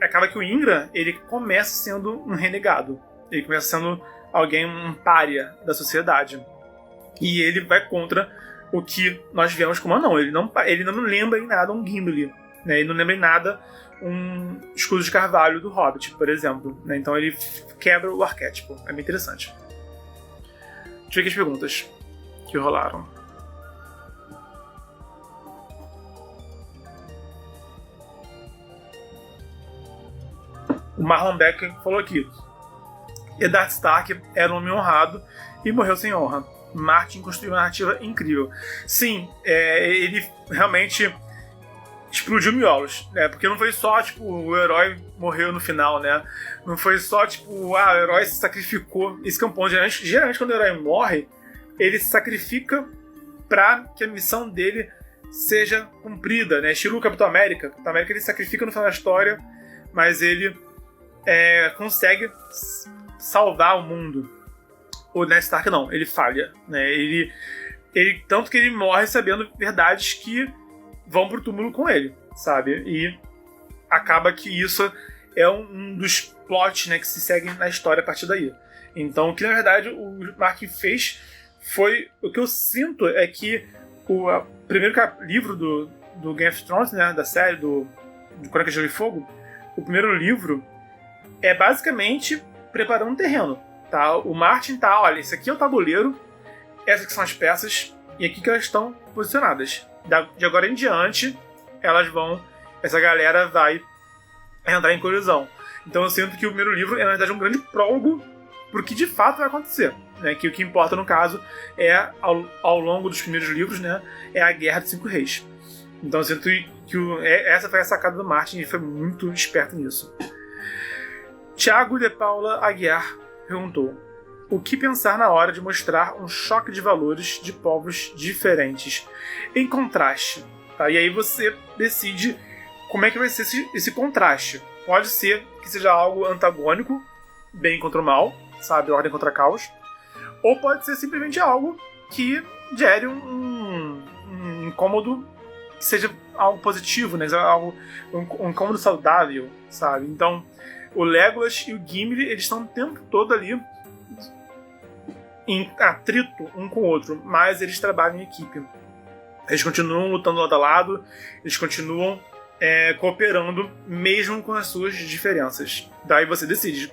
acaba que o Ingram, ele começa sendo um renegado. Ele começa sendo alguém, um pária da sociedade. E ele vai contra o que nós vemos como anão. Ele não lembra em nada um Gimli, né? Ele não lembra em nada um escudo de carvalho do Hobbit, por exemplo, né? Então ele quebra o arquétipo. É bem interessante. Deixa eu ver aqui as perguntas que rolaram. O Marlon Beck falou aqui: Eddard Stark era um homem honrado e morreu sem honra. Martin construiu uma narrativa incrível. Sim, ele realmente explodiu miolos, né? Porque não foi só, tipo, o herói morreu no final, né? Não foi só, tipo, o herói se sacrificou. Isso que é um ponto. Geralmente quando o herói morre, ele se sacrifica pra que a missão dele seja cumprida, né? Estilo o Capitão América. O Capitão América, ele se sacrifica no final da história, mas ele consegue salvar o mundo. O Ned Stark não, ele falha, né? Ele tanto que ele morre sabendo verdades que vão pro túmulo com ele, sabe? E acaba que isso é um dos plots, né, que se seguem na história a partir daí. Então, o que na verdade o Martin fez foi... O que eu sinto é que o primeiro livro do Game of Thrones, né, da série do Crônicas de Gelo e Fogo, o primeiro livro é basicamente preparando um terreno. Tá? O Martin tá, olha, esse aqui é o tabuleiro, essas que são as peças, e aqui que elas estão posicionadas. De agora em diante, essa galera vai entrar em colisão. Então eu sinto que o primeiro livro é, na verdade, um grande prólogo pro que de fato vai acontecer. Né? Que o que importa, no caso, ao longo dos primeiros livros, né, é a Guerra dos Cinco Reis. Então eu sinto que essa foi a sacada do Martin, e foi muito esperto nisso. Thiago de Paula Aguiar perguntou: o que pensar na hora de mostrar um choque de valores de povos diferentes em contraste? Tá? E aí você decide como é que vai ser esse contraste. Pode ser que seja algo antagônico, bem contra o mal, sabe, ordem contra caos, ou pode ser simplesmente algo que gere um incômodo que seja algo positivo, né? Um incômodo saudável, sabe? Então, o Legolas e o Gimli, eles estão o tempo todo ali em atrito um com o outro, mas eles trabalham em equipe. Eles continuam lutando lado a lado, eles continuam cooperando, mesmo com as suas diferenças. Daí você decide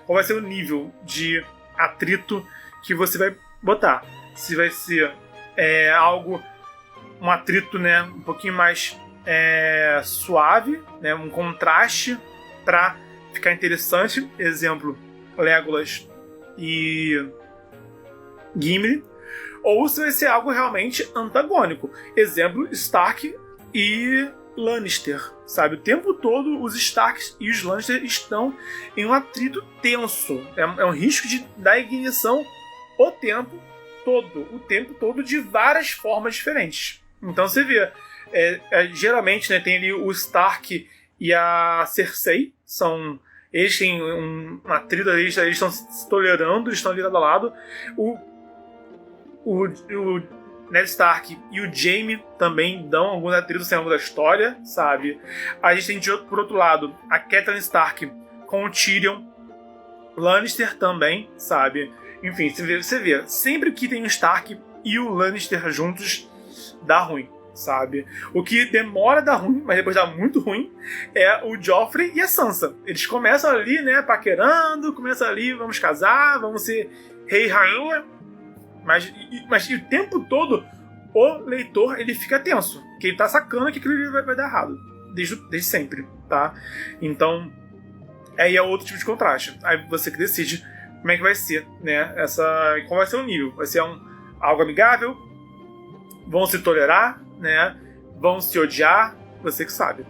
qual vai ser o nível de atrito que você vai botar. Se vai ser um atrito, né, um pouquinho mais suave, né, um contraste para ficar interessante. Exemplo, Legolas e Gimli. Ou se vai ser algo realmente antagônico. Exemplo, Stark e Lannister, sabe? O tempo todo os Starks e os Lannister estão em um atrito tenso. É um risco de dar ignição o tempo todo, de várias formas diferentes. Então você vê, geralmente, né, tem ali o Stark e a Cersei, eles têm um atrito, eles estão se tolerando, eles estão ali lado a lado. O Ned Stark e o Jaime também dão alguns atritos ao longo da história, sabe? A gente tem, por outro lado, a Catelyn Stark com o Tyrion Lannister também, sabe? Enfim, você vê, sempre que tem o Stark e o Lannister juntos, dá ruim, sabe? O que demora a dar ruim, mas depois dá muito ruim, é o Joffrey e a Sansa. Eles começam ali, né, paquerando, começam ali, vamos casar, vamos ser rei e rainha, mas o tempo todo o leitor ele fica tenso, que ele tá sacando que aquilo vai dar errado, desde sempre, tá? Então, aí é outro tipo de contraste. Aí você que decide como é que vai ser, né? Qual vai ser o nível? Vai ser algo amigável? Vão se tolerar, né? Vão se odiar? Você que sabe.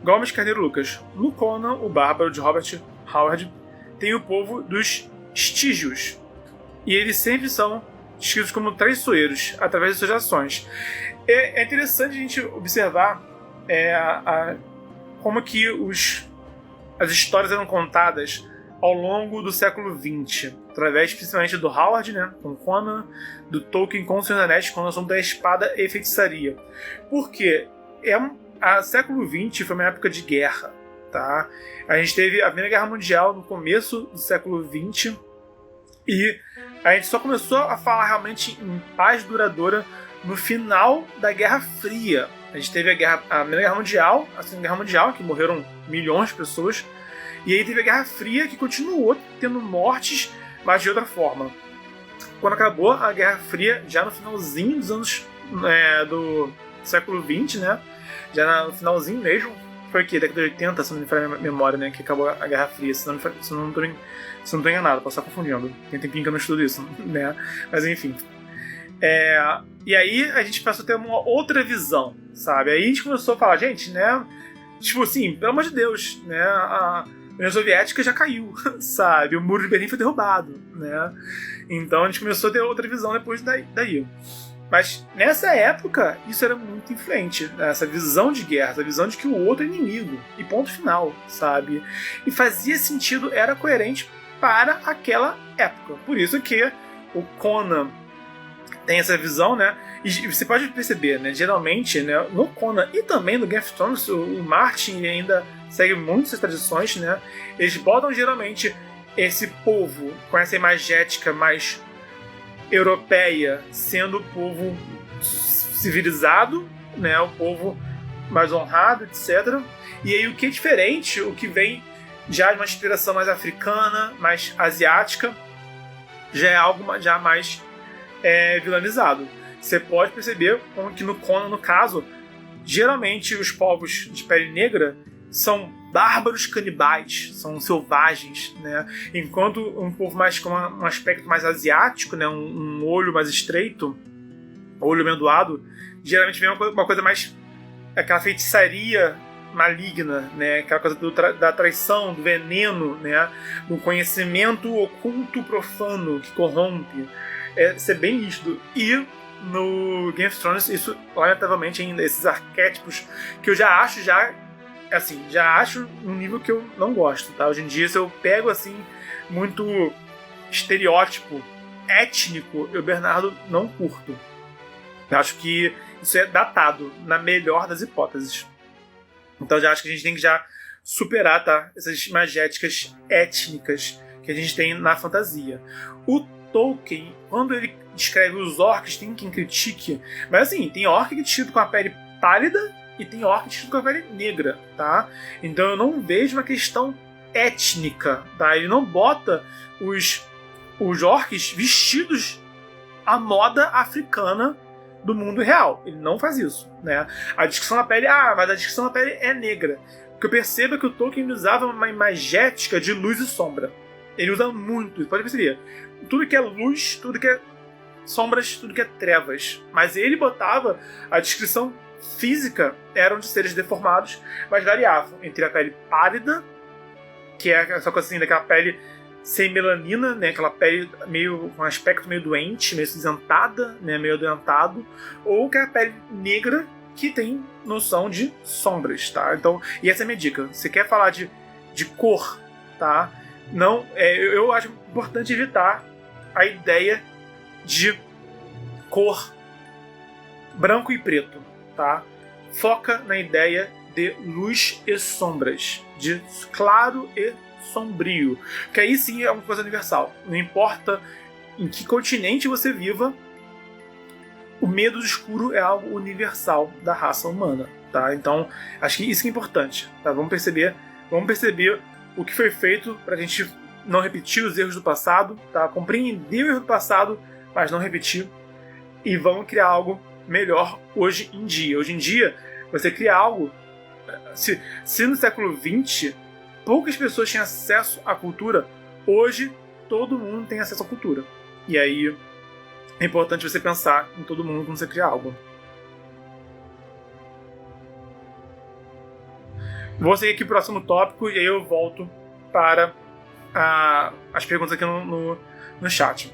Gomes Carneiro Lucas. No Conan, o Bárbaro de Robert Howard tem o povo dos Stygios. E eles sempre são descritos como traiçoeiros através de suas ações. É interessante a gente observar como que as histórias eram contadas ao longo do século XX, através principalmente do Howard, né, com Conan, do Tolkien com o Senhor dos Anéis, com o assunto da espada e feitiçaria. Porque o século XX foi uma época de guerra. Tá? A gente teve a Primeira Guerra Mundial no começo do século XX, e a gente só começou a falar realmente em paz duradoura no final da Guerra Fria. A gente teve a Primeira Guerra Mundial, a Segunda Guerra Mundial, que morreram milhões de pessoas, e aí teve a Guerra Fria, que continuou tendo mortes, mas de outra forma. Quando acabou a Guerra Fria, já no finalzinho dos anos do século XX, né? Já no finalzinho mesmo, foi o quê? Década de 80, se não me falha a memória, né? Que acabou a Guerra Fria, se não estou enganado, posso estar confundindo. Tem tempinho que eu não estudo isso, né? Mas enfim. E aí a gente passou a ter uma outra visão, sabe? Aí a gente começou a falar, gente, né? Tipo assim, pelo amor de Deus, né? A União Soviética já caiu, sabe? O Muro de Berlim foi derrubado, né? Então a gente começou a ter outra visão depois daí. Mas nessa época, isso era muito influente, né? Essa visão de guerra, essa visão de que o outro é inimigo, e ponto final, sabe? E fazia sentido, era coerente para aquela época. Por isso que o Conan tem essa visão, né? E você pode perceber, né? Geralmente, né, no Conan e também no Game of Thrones, o Martin ainda segue muitas tradições, né? Eles botam geralmente esse povo com essa imagética mais europeia sendo o povo civilizado, né? O povo mais honrado, etc. E aí o que é diferente, o que vem já de uma inspiração mais africana, mais asiática, já é algo já mais vilanizado. Você pode perceber como que no Conan, no caso, geralmente os povos de pele negra são bárbaros canibais, são selvagens, né? Enquanto um povo mais com um aspecto mais asiático, né? Um olho mais estreito, olho amendoado, geralmente vem uma coisa mais aquela feitiçaria maligna, né? Aquela coisa da traição, do veneno, né? Do conhecimento oculto profano que corrompe. Isso é bem nítido. E no Game of Thrones, isso, lamentavelmente, ainda, esses arquétipos que eu já acho um nível que eu não gosto, tá? Hoje em dia, se eu pego, assim, muito estereótipo étnico, eu, Bernardo, não curto. Eu acho que Isso é datado, na melhor das hipóteses. Então já acho que a gente tem que já superar, tá? Essas imagéticas étnicas que a gente tem na fantasia. O Tolkien, quando ele descreve os orcs, tem quem critique, mas assim, tem orc descrito com a pele pálida e tem orc descrito com a pele negra, tá? Então eu não vejo uma questão étnica, tá? Ele não bota os orcs vestidos à moda africana do mundo real. Ele não faz isso, né? A descrição da pele, mas a descrição da pele é negra. O que eu percebo é que o Tolkien usava uma imagética de luz e sombra. Ele usa muito, pode perceber. Tudo que é luz, tudo que é sombras, tudo que é trevas. Mas ele botava a descrição física, eram de seres deformados, mas variavam entre a pele pálida, que é essa coisa assim, daquela pele sem melanina, né, aquela pele meio com um aspecto meio doente, meio cinzentada, né, meio adoentado, ou que é a pele negra, que tem noção de sombras, tá? Então, e essa é a minha dica. Você quer falar de cor, tá? Não, eu acho importante evitar a ideia de cor branco e preto, tá? Foca na ideia de luz e sombras, de claro e sombrio, que aí sim é uma coisa universal. Não importa em que continente você viva, o medo do escuro é algo universal da raça humana, tá? Então, acho que isso que é importante, tá? Vamos perceber o que foi feito pra gente não repetir os erros do passado, tá? Compreender o erro do passado, mas não repetir, e vamos criar algo melhor hoje em dia. Hoje em dia, você cria algo... Se no século XX poucas pessoas tinham acesso à cultura, hoje todo mundo tem acesso à cultura. E aí é importante você pensar em todo mundo quando você cria algo. Vou seguir aqui o próximo tópico e aí eu volto para as perguntas aqui no chat.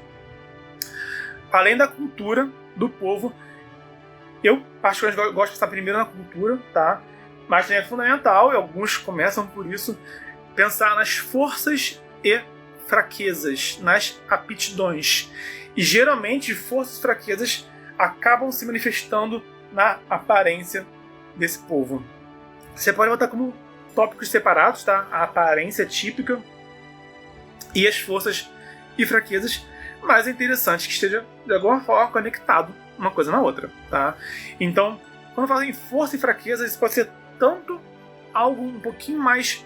Além da cultura do povo, eu particularmente gosto de pensar primeiro na cultura, tá? Mas também é fundamental, e alguns começam por isso, pensar nas forças e fraquezas, nas aptidões. E geralmente forças e fraquezas acabam se manifestando na aparência desse povo. Você pode botar como tópicos separados, tá? A aparência típica e as forças e fraquezas, mas é interessante que esteja de alguma forma conectado uma coisa na outra, tá? Então, quando eu falo em força e fraqueza, isso pode ser tanto algo um pouquinho mais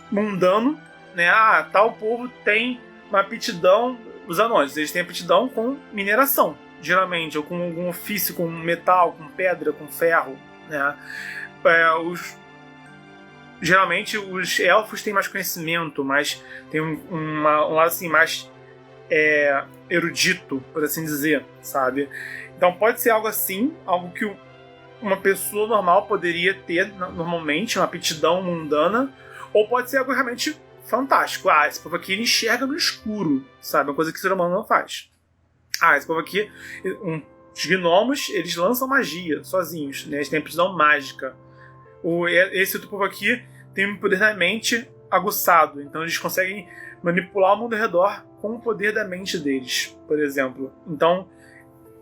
mundano, né? Tal povo tem uma aptidão, os anões, eles têm aptidão com mineração, geralmente, ou com algum ofício, com metal, com pedra, com ferro, né? Geralmente os elfos têm mais conhecimento, mas tem um lado assim mais erudito, por assim dizer, sabe? Então pode ser algo assim, algo que uma pessoa normal poderia ter normalmente, uma aptidão mundana, ou pode ser algo realmente fantástico. Esse povo aqui ele enxerga no escuro, sabe? Uma coisa que o ser humano não faz. Esse povo aqui, os gnomos, eles lançam magia sozinhos, né? Eles têm aptidão mágica. Esse outro povo aqui tem um poder da mente aguçado, então eles conseguem manipular o mundo ao redor com o poder da mente deles, por exemplo. Então,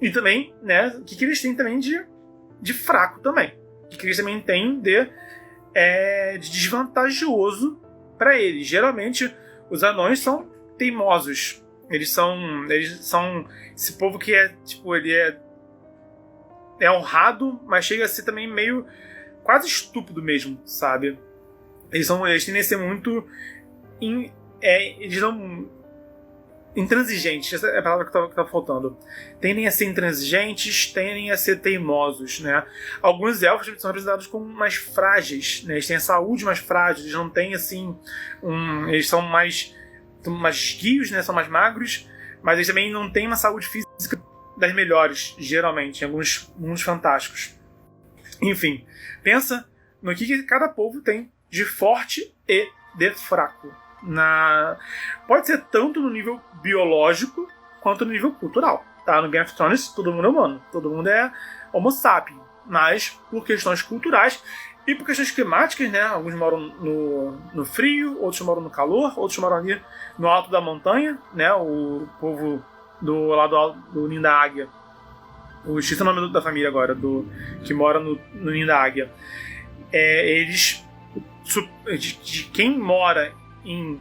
e também, né, o que eles têm também de fraco também. O que eles também têm de desvantajoso para eles. Geralmente, os anões são teimosos. Eles são esse povo que ele é honrado, mas chega a ser também meio quase estúpido mesmo, sabe? Eles tendem a ser muito eles não intransigentes, essa é a palavra que tá faltando. Tendem a ser intransigentes, tendem a ser teimosos, né? Alguns elfos são representados como mais frágeis, né? Eles têm a saúde mais frágil, eles não têm assim eles são mais guios, né? São mais magros, mas eles também não têm uma saúde física das melhores, geralmente, em alguns mundos fantásticos. Enfim, pensa no que cada povo tem de forte e de fraco. Pode ser tanto no nível biológico quanto no nível cultural, tá? No Game of Thrones todo mundo é humano, todo mundo é homo sapiens, mas por questões culturais E por questões climáticas, né? Alguns moram no frio, outros moram no calor, outros moram ali no alto da montanha, né? O povo lá do alto do Ninho da Águia. Esqueci o nome da família agora, que mora no Ninho da Águia. De quem mora em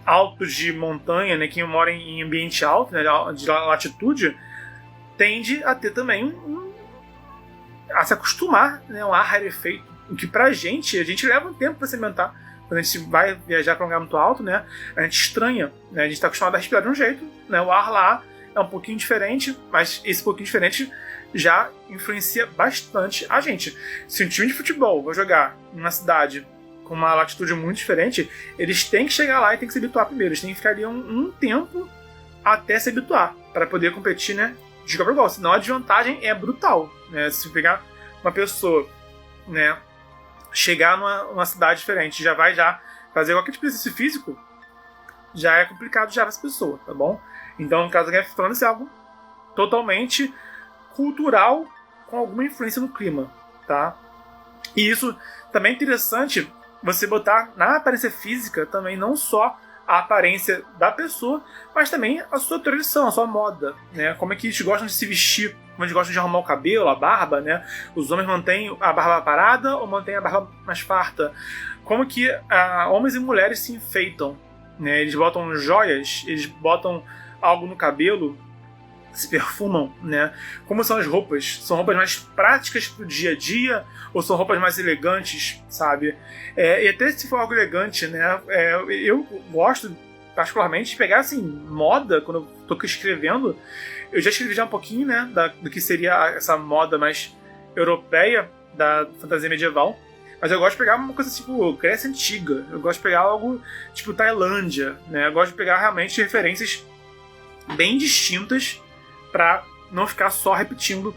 altos de montanha, né? Quem mora em ambiente alto, né? De latitude, tende a ter também a se acostumar, né, um ar rarefeito, o que pra gente, a gente leva um tempo para se ambientar. Quando a gente vai viajar para um lugar muito alto, né, a gente estranha, né, a gente está acostumado a respirar de um jeito, né, o ar lá é um pouquinho diferente, mas esse pouquinho diferente já influencia bastante a gente. Se um time de futebol vai jogar em uma cidade com uma latitude muito diferente, eles têm que chegar lá e têm que se habituar primeiro, eles têm que ficar ali um tempo até se habituar, para poder competir, né, de igual para igual, senão a desvantagem é brutal. Né? Se pegar uma pessoa, né, chegar numa cidade diferente, já vai fazer qualquer tipo de exercício físico, já é complicado já para essa pessoa, tá bom? Então, no caso da Game of Thrones, é algo totalmente cultural, com alguma influência no clima, tá? E isso também é interessante você botar na aparência física também não só a aparência da pessoa, mas também a sua tradição, a sua moda, né? Como é que eles gostam de se vestir, como eles gostam de arrumar o cabelo, a barba, né? Os homens mantêm a barba parada ou mantêm a barba mais farta? Como que homens e mulheres se enfeitam, né? Eles botam joias, eles botam algo no cabelo, se perfumam, né? Como são as roupas? São roupas mais práticas pro dia a dia ou são roupas mais elegantes, sabe? E até se for algo elegante, né? Eu gosto particularmente de pegar assim moda quando eu tô escrevendo. Eu já escrevi já um pouquinho, né? Do que seria essa moda mais europeia da fantasia medieval. Mas eu gosto de pegar uma coisa tipo Grécia Antiga. Eu gosto de pegar algo tipo Tailândia, né? Eu gosto de pegar realmente referências bem distintas para não ficar só repetindo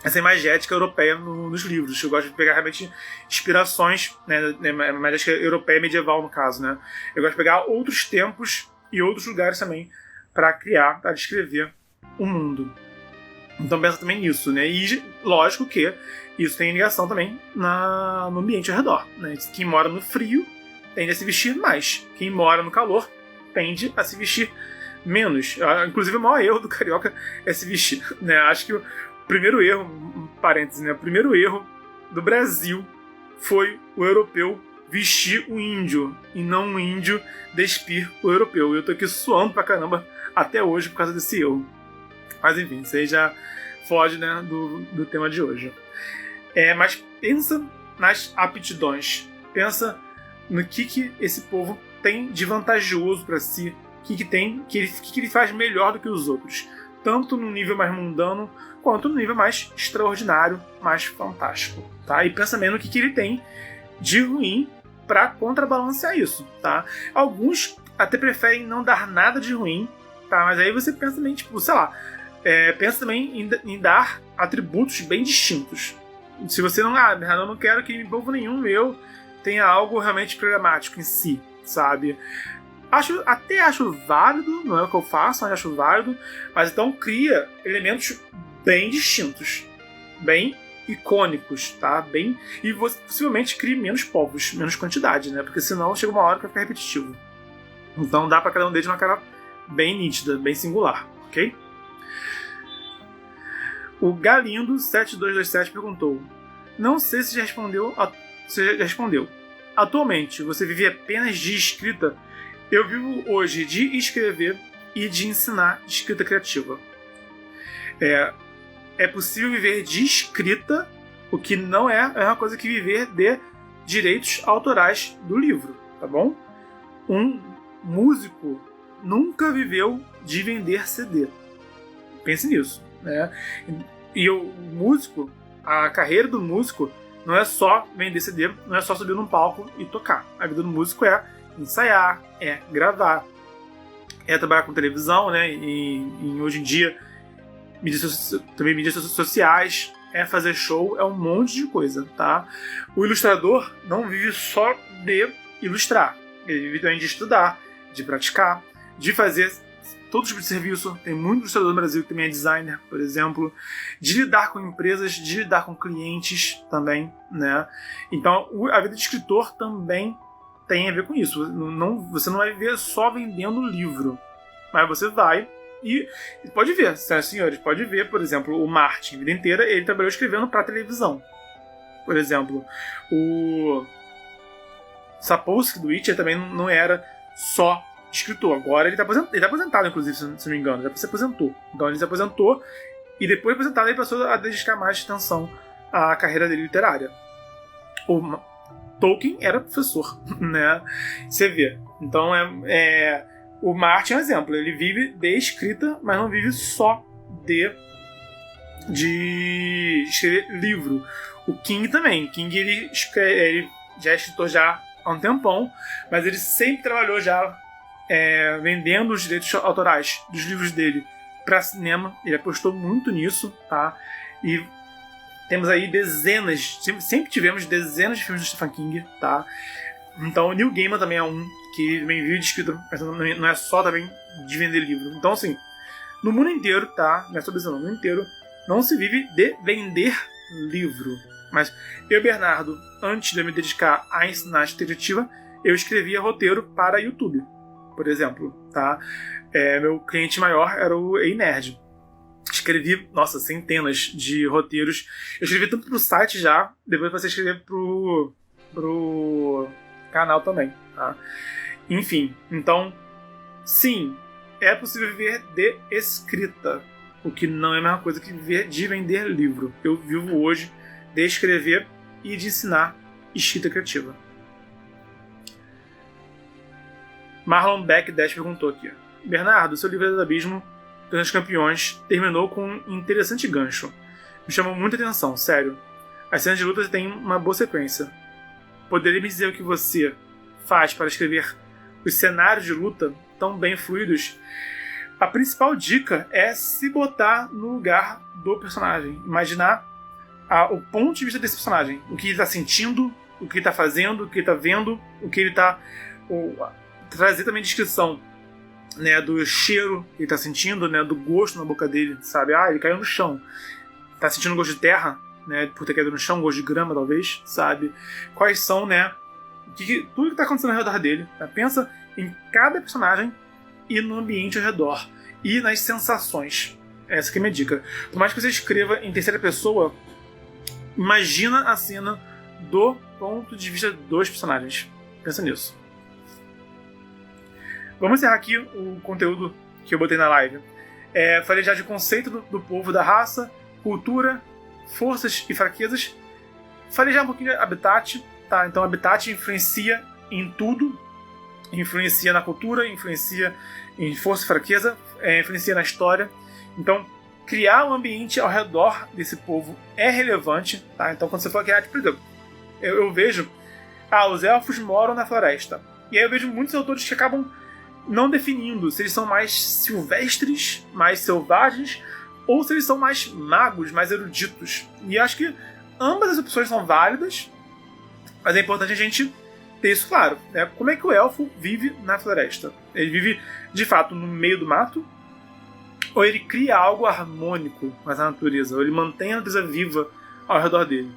essa imagética europeia nos livros. Eu gosto de pegar realmente inspirações, né, imagética europeia medieval no caso, né. Eu gosto de pegar outros tempos e outros lugares também para criar, para descrever o mundo. Então pensa também nisso, né. E lógico que isso tem ligação também no ambiente ao redor, né. Quem mora no frio tende a se vestir mais. Quem mora no calor tende a se vestir menos. Inclusive o maior erro do carioca é se vestir, né? Acho que o primeiro erro, parênteses, né? O primeiro erro do Brasil foi o europeu vestir o índio e não o índio despir o europeu. Eu tô aqui suando pra caramba até hoje por causa desse erro. Mas enfim, isso aí já foge, né, do tema de hoje. Mas pensa nas aptidões. Pensa no que esse povo tem de vantajoso para si. O que ele faz melhor do que os outros, tanto no nível mais mundano quanto no nível mais extraordinário, mais fantástico, tá? E pensa também no que ele tem de ruim para contrabalancear isso, tá? Alguns até preferem não dar nada de ruim, tá? Mas aí você pensa também, tipo, sei lá, pensa também em dar atributos bem distintos. Se você eu não quero que povo nenhum meu tenha algo realmente programático em si, sabe? Até acho válido, não é o que eu faço, mas acho válido, mas então cria elementos bem distintos, bem icônicos, tá? E você possivelmente crie menos povos, menos quantidade, né? Porque senão chega uma hora que vai ficar repetitivo. Então dá para cada um deles uma cara bem nítida, bem singular, ok? O Galindo 7227 perguntou: não sei se já respondeu. Você já respondeu. Atualmente, você vive apenas de escrita? Eu vivo hoje de escrever e de ensinar escrita criativa. É possível viver de escrita, o que não é a mesma coisa que viver de direitos autorais do livro, tá bom? Um músico nunca viveu de vender CD. Pense nisso, né? E o músico, a carreira do músico não é só vender CD, não é só subir num palco e tocar. A vida do músico é ensaiar, é gravar, é trabalhar com televisão, né? E hoje em dia também mídias sociais, é fazer show, é um monte de coisa, tá? O ilustrador não vive só de ilustrar, ele vive também de estudar, de praticar, de fazer todo tipo de serviço. Tem muito ilustrador no Brasil que também é designer, por exemplo. De lidar com empresas, de lidar com clientes também, né? Então, a vida de escritor também tem a ver com isso. Você não vai ver só vendendo livro, mas você vai e pode ver, senhores, pode ver, por exemplo, o Martin, a vida inteira, ele trabalhou escrevendo para televisão. Por exemplo, o Sapolsky do Witcher também não era só escritor. Agora ele tá aposentado, inclusive, se não me engano. Já se aposentou. Então ele se aposentou e depois de aposentado ele passou a dedicar mais atenção à carreira dele literária. O Tolkien era professor, né? Você vê. Então o Martin é um exemplo. Ele vive de escrita, mas não vive só de escrever livro. O King também. King ele já é escritor já há um tempão, mas ele sempre trabalhou já vendendo os direitos autorais dos livros dele para cinema. Ele apostou muito nisso, tá? E temos aí sempre tivemos dezenas de filmes do Stephen King, tá? Então o Neil Gaiman também é um que também vive de escrita, mas não é só também de vender livro. Então assim, no mundo inteiro, tá? Não é sobre isso não, no mundo inteiro não se vive de vender livro. Mas eu, Bernardo, antes de eu me dedicar a ensinar escrita, eu escrevia roteiro para YouTube, por exemplo, tá? Meu cliente maior era o Ei Nerd. Escrevi, centenas de roteiros. Eu escrevi tanto pro site já, depois passei a escrever pro canal também, tá? Enfim, então, sim, é possível viver de escrita, o que não é a mesma coisa que viver de vender livro. Eu vivo hoje de escrever e de ensinar escrita criativa. Marlon Beck 10 perguntou aqui: Bernardo, seu livro do Abismo dos Campeões terminou com um interessante gancho. Me chamou muita atenção, sério. As cenas de luta têm uma boa sequência. Poderia me dizer o que você faz para escrever os cenários de luta tão bem fluidos? A principal dica é se botar no lugar do personagem. Imaginar o ponto de vista desse personagem. O que ele está sentindo, o que ele está fazendo, o que ele está vendo, o que ele está... Trazer também descrição, né, do cheiro que ele está sentindo, né, do gosto na boca dele, sabe? Ele caiu no chão. Está sentindo gosto de terra, né, por ter caído no chão, gosto de grama, talvez, sabe? Quais são, né, tudo que está acontecendo ao redor dele. Tá? Pensa em cada personagem e no ambiente ao redor. E nas sensações. Essa que é a minha dica. Por mais que você escreva em terceira pessoa, imagina a cena do ponto de vista dos personagens. Pensa nisso. Vamos encerrar aqui o conteúdo que eu botei na live. Falei já de conceito do povo, da raça, cultura, forças e fraquezas. Falei já um pouquinho de habitat, tá? Então habitat influencia em tudo. Influencia na cultura, influencia em força e fraqueza, influencia na história. Então, criar um ambiente ao redor desse povo é relevante, tá? Então, quando você fala criar, por exemplo, eu vejo, os elfos moram na floresta. E aí eu vejo muitos autores que acabam não definindo se eles são mais silvestres, mais selvagens, ou se eles são mais magos, mais eruditos. E acho que ambas as opções são válidas, mas é importante a gente ter isso claro, né? Como é que o elfo vive na floresta? Ele vive, de fato, no meio do mato? Ou ele cria algo harmônico com essa natureza? Ou ele mantém a natureza viva ao redor dele?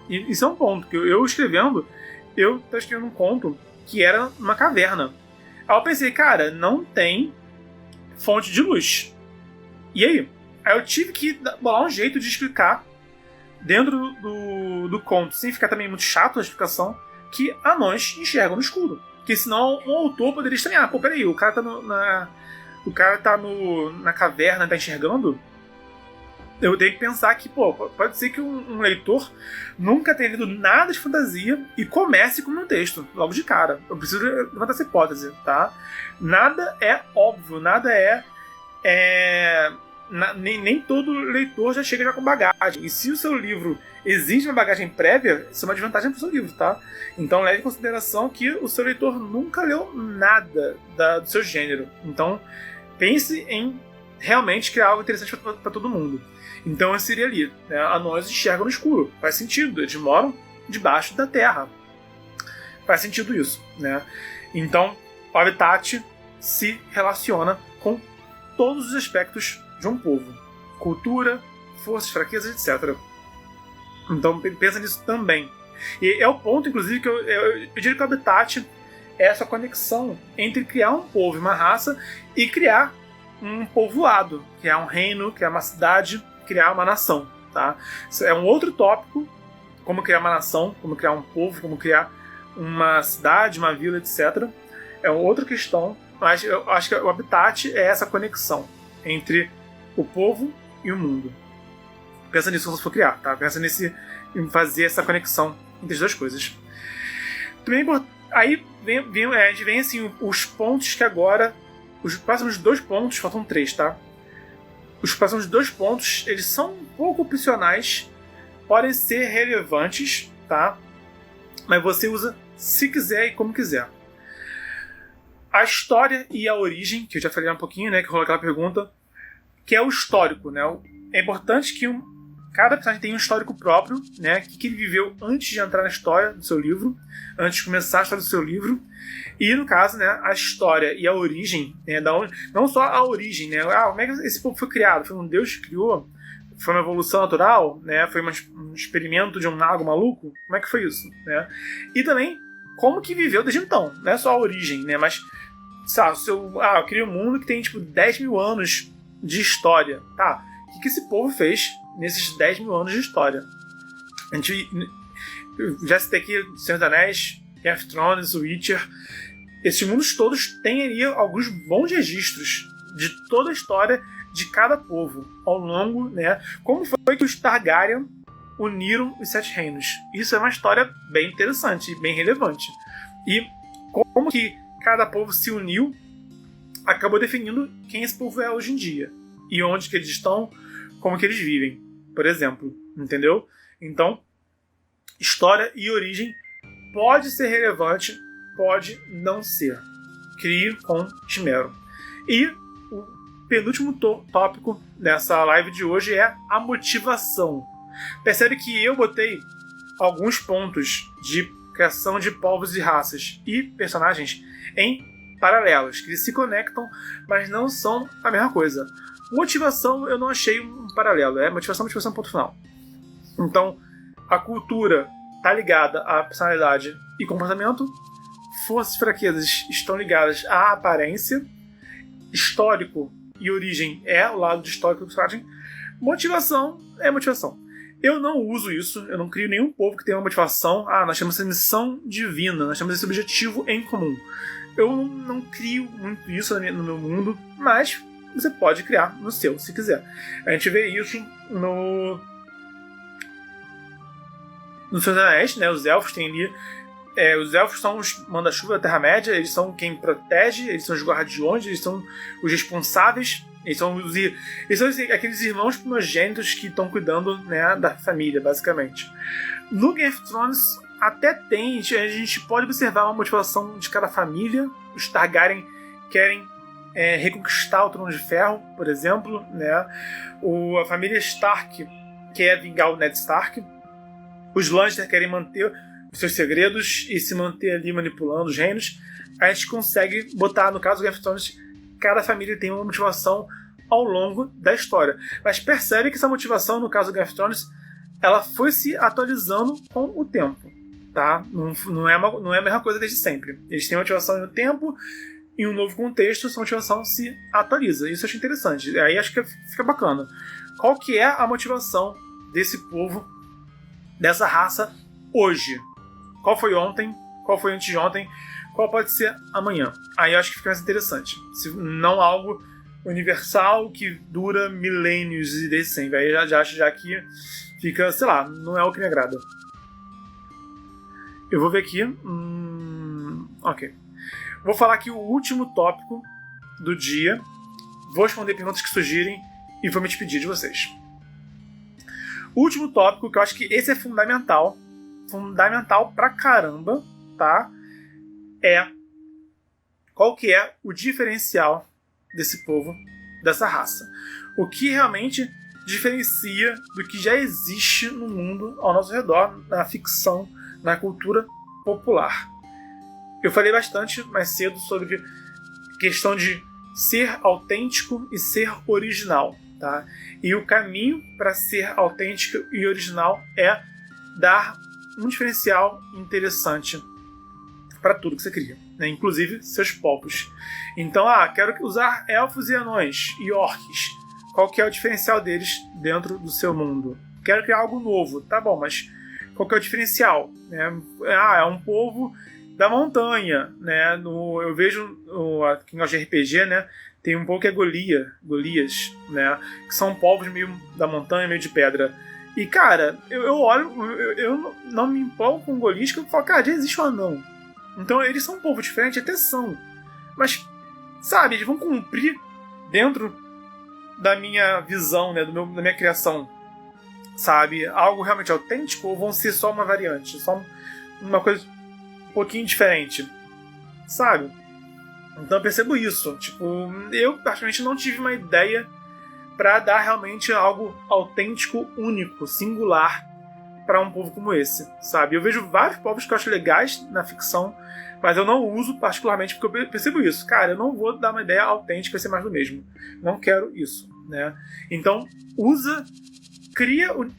E isso é um ponto, que eu escrevendo, eu estava escrevendo um conto que era numa caverna. Aí eu pensei, cara, não tem fonte de luz. E aí? Aí eu tive que bolar um jeito de explicar dentro do conto, sem ficar também muito chato a explicação, que anões enxergam no escuro. Porque senão um autor poderia estranhar. Pô, peraí, o cara tá na caverna e tá enxergando? Eu tenho que pensar que, pode ser que um leitor nunca tenha lido nada de fantasia e comece com o meu texto, logo de cara. Eu preciso levantar essa hipótese, tá? Nada é óbvio, nada nem todo leitor já chega com bagagem. E se o seu livro exige uma bagagem prévia, isso é uma desvantagem para o seu livro, tá? Então leve em consideração que o seu leitor nunca leu nada do seu gênero. Então pense em realmente criar algo interessante para todo mundo. Então eu seria ali, né? Anões enxergam no escuro. Faz sentido, eles moram debaixo da terra. Faz sentido isso, né? Então o habitat se relaciona com todos os aspectos de um povo: cultura, forças, fraquezas, etc. Então pensa nisso também. E é o ponto, inclusive, que eu diria que o Habitat é essa conexão entre criar um povo e uma raça e criar um povoado, criar um reino, criar uma cidade, criar uma nação. Tá? Isso é um outro tópico, como criar uma nação, como criar um povo, como criar uma cidade, uma vila, etc. É uma outra questão, mas eu acho que o Habitat é essa conexão entre o povo e o mundo. Pensa nisso quando você for criar, tá? Pensa em fazer essa conexão entre as duas coisas. Também, aí a gente vem assim, os pontos que agora, os próximos 2 pontos, faltam 3, tá? Os próximos 2 pontos, eles são um pouco opcionais, podem ser relevantes, tá? Mas você usa se quiser e como quiser. A história e a origem, que eu já falei um pouquinho, né? Que rolou aquela pergunta, que é o histórico, né? É importante que cada personagem tenha um histórico próprio, né? O que ele viveu antes de entrar na história do seu livro, antes de começar a história do seu livro. E, no caso, né, a história e a origem, né, não só a origem, né? Como é que esse povo foi criado? Foi um deus que criou? Foi uma evolução natural? Né? Foi um experimento de um mago maluco? Como é que foi isso? Né? E também, como que viveu desde então? Não é só a origem, né? Mas, sabe, eu criei um mundo que tem, 10 mil anos de história. Tá, o que esse povo fez nesses 10 mil anos de história? Eu já citei aqui Senhor dos Anéis, Game of Thrones, Witcher. Esses mundos todos têm ali alguns bons registros de toda a história de cada povo ao longo, né? Como foi que os Targaryen uniram os 7 reinos? Isso é uma história bem interessante e bem relevante. E como que cada povo se uniu acabou definindo quem esse povo é hoje em dia. E onde que eles estão, como que eles vivem, por exemplo. Entendeu? Então, história e origem pode ser relevante, pode não ser. Crie com esmero. E o penúltimo tópico dessa live de hoje é a motivação. Percebe que eu botei alguns pontos de criação de povos e raças e personagens em paralelos, que eles se conectam, mas não são a mesma coisa. Motivação eu não achei um paralelo, é motivação, ponto final. Então, a cultura está ligada à personalidade e comportamento, forças e fraquezas estão ligadas à aparência, histórico e origem é o lado de histórico do personagem, motivação é motivação. Eu não uso isso, eu não crio nenhum povo que tenha uma motivação, nós temos essa missão divina, nós temos esse objetivo em comum. Eu não crio muito isso no meu mundo, mas você pode criar no seu, se quiser. A gente vê isso no Senhor dos Anéis, né? Os elfos têm ali. Os elfos são os manda-chuva da Terra-média, eles são quem protege, eles são os guardiões, eles são os responsáveis, eles são aqueles irmãos primogênitos que estão cuidando, né, da família, basicamente. No Game of Thrones até tem, a gente pode observar uma motivação de cada família. Os Targaryen querem reconquistar o Trono de Ferro, por exemplo, né? A família Stark quer vingar o Ned Stark. Os Lannister querem manter os seus segredos e se manter ali manipulando os reinos. A gente consegue botar, no caso do Game of Thrones, cada família tem uma motivação ao longo da história. Mas percebe que essa motivação, no caso do Game of Thrones, ela foi se atualizando com o tempo. Tá? Não é a mesma coisa desde sempre. Eles têm motivação no tempo, em um novo contexto, essa motivação se atualiza. Isso eu acho interessante. Aí acho que fica bacana. Qual que é a motivação desse povo, dessa raça, hoje? Qual foi ontem? Qual foi antes de ontem? Qual pode ser amanhã? Aí eu acho que fica mais interessante. Se não algo universal que dura milênios e desde sempre. Aí já acho que fica, sei lá, não é o que me agrada. Eu vou ver aqui. Ok. Vou falar aqui o último tópico do dia. Vou responder perguntas que surgirem e vou me despedir de vocês. O último tópico, que eu acho que esse é fundamental pra caramba, tá? Qual que é o diferencial desse povo, dessa raça? O que realmente diferencia do que já existe no mundo ao nosso redor, na ficção, na cultura popular. Eu falei bastante mais cedo sobre questão de ser autêntico e ser original, tá? E o caminho para ser autêntico e original é dar um diferencial interessante para tudo que você cria, né? Inclusive seus povos. Então, quero usar elfos e anões e orcs. Qual que é o diferencial deles dentro do seu mundo? Quero criar algo novo, tá bom, mas qual que é o diferencial? É um povo da montanha, né? Eu vejo quem gosta de RPG, né? Tem um pouco que é Golias, né? Que são povos meio da montanha, meio de pedra. E, cara, eu olho, eu não me empolgo com Golias, que eu falo, cara, já existe um anão. Então eles são um povo diferente, até são. Mas, sabe, eles vão cumprir dentro da minha visão, né? Da minha criação. Sabe? Algo realmente autêntico ou vão ser só uma variante? Só uma coisa um pouquinho diferente. Sabe? Então eu percebo isso. Tipo, eu praticamente não tive uma ideia para dar realmente algo autêntico, único, singular para um povo como esse, sabe? Eu vejo vários povos que eu acho legais na ficção, mas eu não uso particularmente porque eu percebo isso. Cara, eu não vou dar uma ideia autêntica e ser mais do mesmo. Não quero isso, né? Então,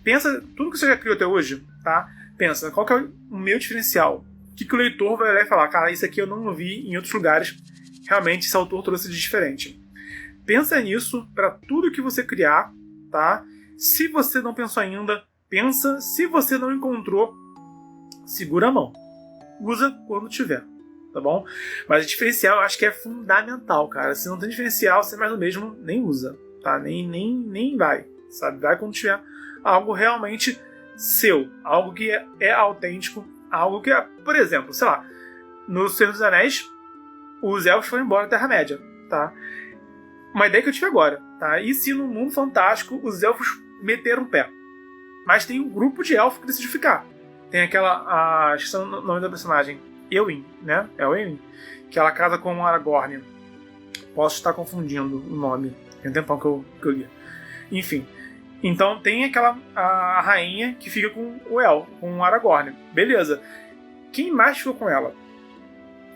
pensa tudo que você já criou até hoje, tá? Pensa, qual que é o meu diferencial? O que o leitor vai olhar e falar, cara, isso aqui eu não vi em outros lugares, realmente esse autor trouxe de diferente. Pensa nisso para tudo que você criar, tá? Se você não pensou ainda, pensa. Se você não encontrou, segura a mão. Usa quando tiver, tá bom? Mas o diferencial eu acho que é fundamental, cara. Se não tem diferencial, se é mais do mesmo, nem usa, tá? Nem vai, sabe? Vai quando tiver algo realmente seu, algo que é autêntico, algo que é, por exemplo, sei lá, no Senhor dos Anéis, os elfos foram embora da Terra-média, tá? Uma ideia que eu tive agora, tá? E se no mundo fantástico os elfos meteram o pé? Mas tem um grupo de elfos que decidiu ficar. Tem aquela, esqueci o nome da personagem, Éowyn, né? É o Éowyn, que ela casa com o Aragorn. Posso estar confundindo o nome, tem um tempão que eu li. Enfim, então tem a rainha que fica com com o Aragorn. Beleza. Quem mais ficou com ela?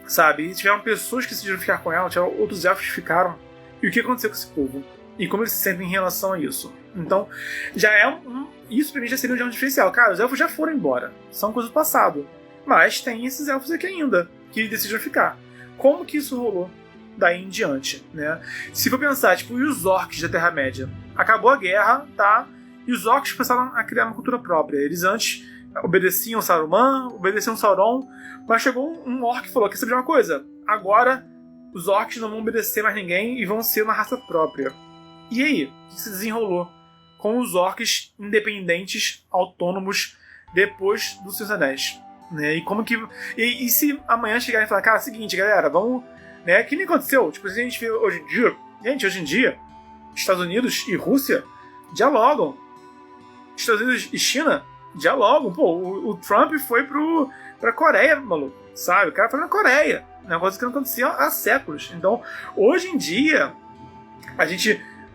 Sabe? E tiveram pessoas que decidiram ficar com ela, tiveram outros elfos que ficaram. E o que aconteceu com esse povo? E como eles se sentem em relação a isso? Então, já é isso pra mim já seria um diferencial. Cara, os elfos já foram embora. São coisas do passado. Mas tem esses elfos aqui ainda, que decidiram ficar. Como que isso rolou daí em diante, né? Se for pensar, tipo, e os orcs da Terra-média? Acabou a guerra, tá? E os orcs começaram a criar uma cultura própria. Eles antes obedeciam Saruman, obedeciam Sauron, mas chegou um orc e falou, quer saber de uma coisa? Agora os orcs não vão obedecer mais ninguém e vão ser uma raça própria. E aí? O que se desenrolou com os orcs independentes, autônomos, depois dos Seus Anéis? Né? E como que... E se amanhã chegarem e falar, cara, é o seguinte, galera, vamos... Né? Que nem aconteceu. Tipo, a gente vê hoje em dia... Gente, hoje em dia, Estados Unidos e Rússia dialogam. Estados Unidos e China dialogam. Pô, o Trump foi pra Coreia, maluco. Sabe? O cara foi na Coreia. Negócio que não acontecia há séculos. Então, hoje em dia,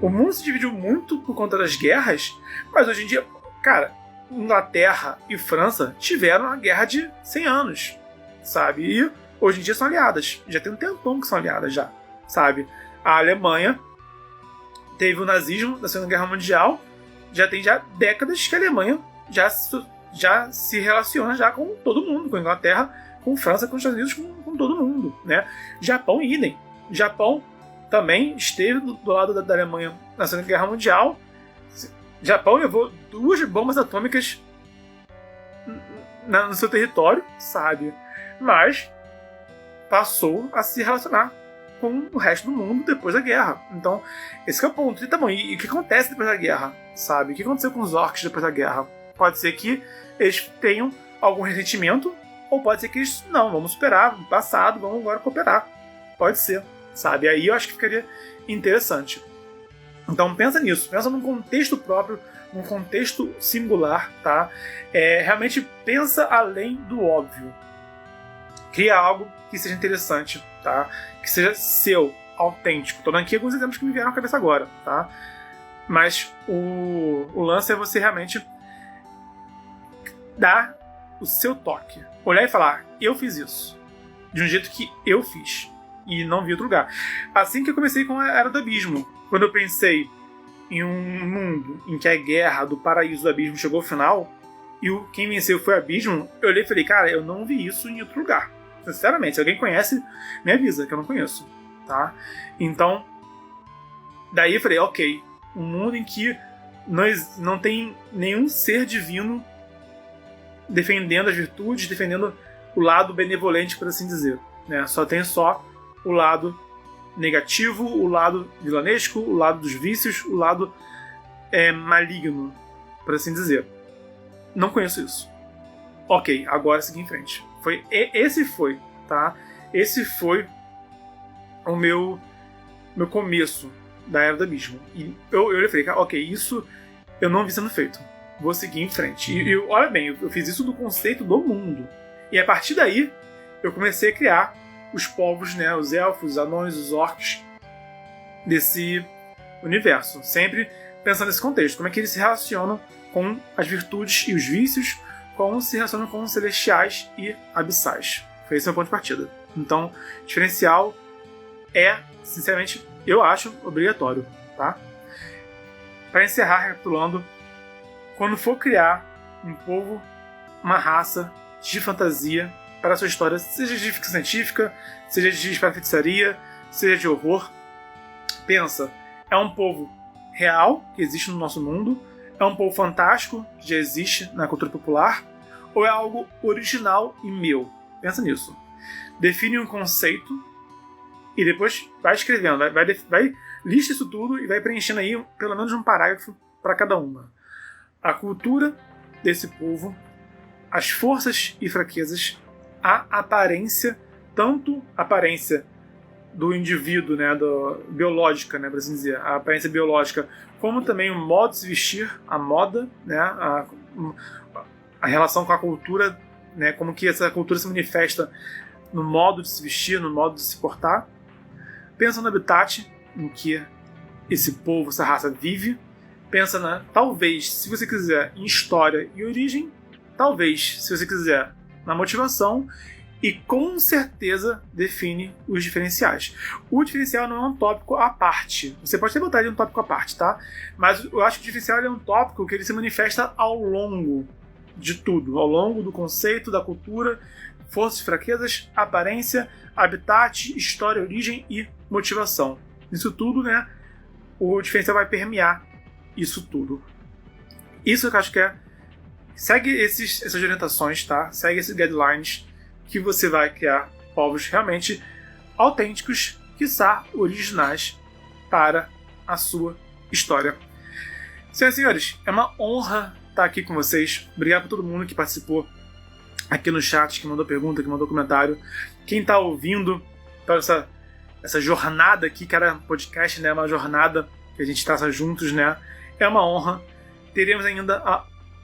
o mundo se dividiu muito por conta das guerras, mas hoje em dia, cara, Inglaterra e França tiveram uma guerra de 100 anos, sabe? E hoje em dia são aliadas. Já tem um tempão que são aliadas já, sabe? A Alemanha teve o nazismo da Segunda Guerra Mundial, já tem décadas que a Alemanha já se relaciona já com todo mundo, com a Inglaterra, com França, com os Estados Unidos, com todo mundo, né? Japão, idem. Japão também esteve do lado da Alemanha na Segunda Guerra Mundial. Japão levou 2 bombas atômicas no seu território, sabe? Mas passou a se relacionar com o resto do mundo depois da guerra. Então, esse é o ponto. E tá bom, e o que acontece depois da guerra, sabe? O que aconteceu com os orcs depois da guerra? Pode ser que eles tenham algum ressentimento, ou pode ser que eles, não, vamos superar o passado, vamos agora cooperar. Pode ser, sabe? Aí eu acho que ficaria interessante. Então pensa nisso, pensa num contexto próprio, num contexto singular, tá? Realmente pensa além do óbvio. Cria algo que seja interessante, tá? Que seja seu, autêntico. Tô dando aqui alguns exemplos que me vieram à cabeça agora, tá? Mas o lance é você realmente dar o seu toque. Olhar e falar, eu fiz isso. De um jeito que eu fiz. e não vi outro lugar. Assim que eu comecei com a Era do Abismo, quando eu pensei em um mundo em que a guerra do paraíso do abismo chegou ao final e quem venceu foi o abismo, eu olhei e falei, cara, eu não vi isso em outro lugar. Sinceramente, se alguém conhece, me avisa, que eu não conheço, tá? Então, daí eu falei, ok, um mundo em que não tem nenhum ser divino defendendo as virtudes, defendendo o lado benevolente, por assim dizer, né? Só tem o lado negativo, o lado vilanesco, o lado dos vícios, o lado maligno, por assim dizer. Não conheço isso. Ok, agora seguir em frente. Esse foi, tá? Esse foi o meu começo da Era do Abismo. E eu falei, ok, isso eu não vi sendo feito. Vou seguir em frente. E olha bem, eu fiz isso do conceito do mundo. E a partir daí, eu comecei a criar os povos, né, os elfos, os anões, os orcs desse universo. Sempre pensando nesse contexto. Como é que eles se relacionam com as virtudes e os vícios, como se relacionam com os celestiais e abissais. Foi esse o meu ponto de partida. Então, diferencial sinceramente, eu acho obrigatório, tá? Para encerrar, recapitulando, quando for criar um povo, uma raça de fantasia para a sua história, seja de ficção científica, seja de feitiçaria, seja de horror, pensa, é um povo real que existe no nosso mundo, é um povo fantástico que já existe na cultura popular, ou é algo original e meu? Pensa nisso. Define um conceito e depois vai escrevendo, vai lista isso tudo e vai preenchendo aí pelo menos um parágrafo para cada uma. A cultura desse povo, as forças e fraquezas, a aparência, tanto a aparência do indivíduo, né, biológica, né, por assim dizer, a aparência biológica, como também o modo de se vestir, a moda, né, a relação com a cultura, né, como que essa cultura se manifesta no modo de se vestir, no modo de se portar. Pensa no habitat em que esse povo, essa raça vive. Pensa talvez, se você quiser, em história e origem. Talvez, se você quiser, na motivação. E com certeza define os diferenciais. O diferencial não é um tópico à parte. Você pode até botar ele um tópico à parte, tá? Mas eu acho que o diferencial é um tópico que ele se manifesta ao longo de tudo. Ao longo do conceito, da cultura, forças e fraquezas, aparência, habitat, história, origem e motivação. Isso tudo, né? O diferencial vai permear isso tudo. Isso que eu acho que segue essas orientações, tá? Segue esses guidelines que você vai criar povos realmente autênticos, quiçá originais para a sua história. Senhoras e senhores, é uma honra estar aqui com vocês. Obrigado por todo mundo que participou aqui no chat, que mandou pergunta, que mandou comentário. Quem está ouvindo para essa jornada aqui, cara, podcast, né? Uma jornada que a gente traça juntos, né? É uma honra. Teremos ainda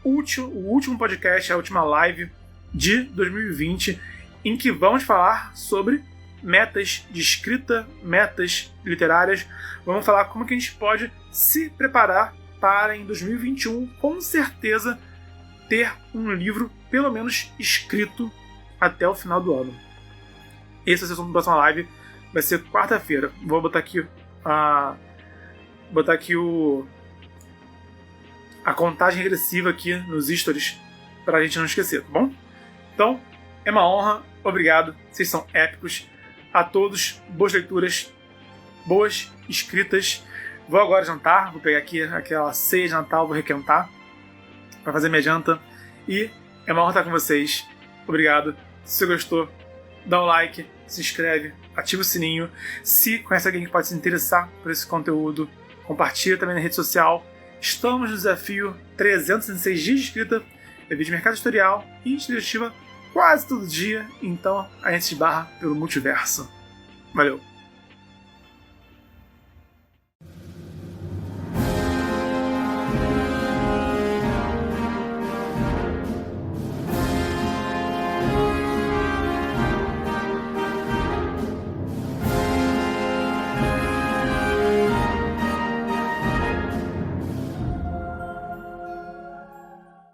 o último podcast, a última live de 2020, em que vamos falar sobre metas de escrita, metas literárias. Vamos falar como que a gente pode se preparar para, em 2021, com certeza, ter um livro, pelo menos, escrito até o final do ano. Essa é a sessão da próxima live. Vai ser quarta-feira. Vou botar aqui a contagem regressiva aqui nos stories para a gente não esquecer, tá bom? Então, é uma honra. Obrigado. Vocês são épicos. A todos, boas leituras, boas escritas. Vou agora jantar. Vou pegar aqui aquela ceia de Natal, vou requentar para fazer minha janta. E é uma honra estar com vocês. Obrigado. Se você gostou, dá um like, se inscreve, ativa o sininho. Se conhece alguém que pode se interessar por esse conteúdo, compartilha também na rede social. Estamos no desafio 306 dias de escrita. É vídeo de mercado editorial e diretiva quase todo dia. Então a gente se esbarra pelo multiverso. Valeu!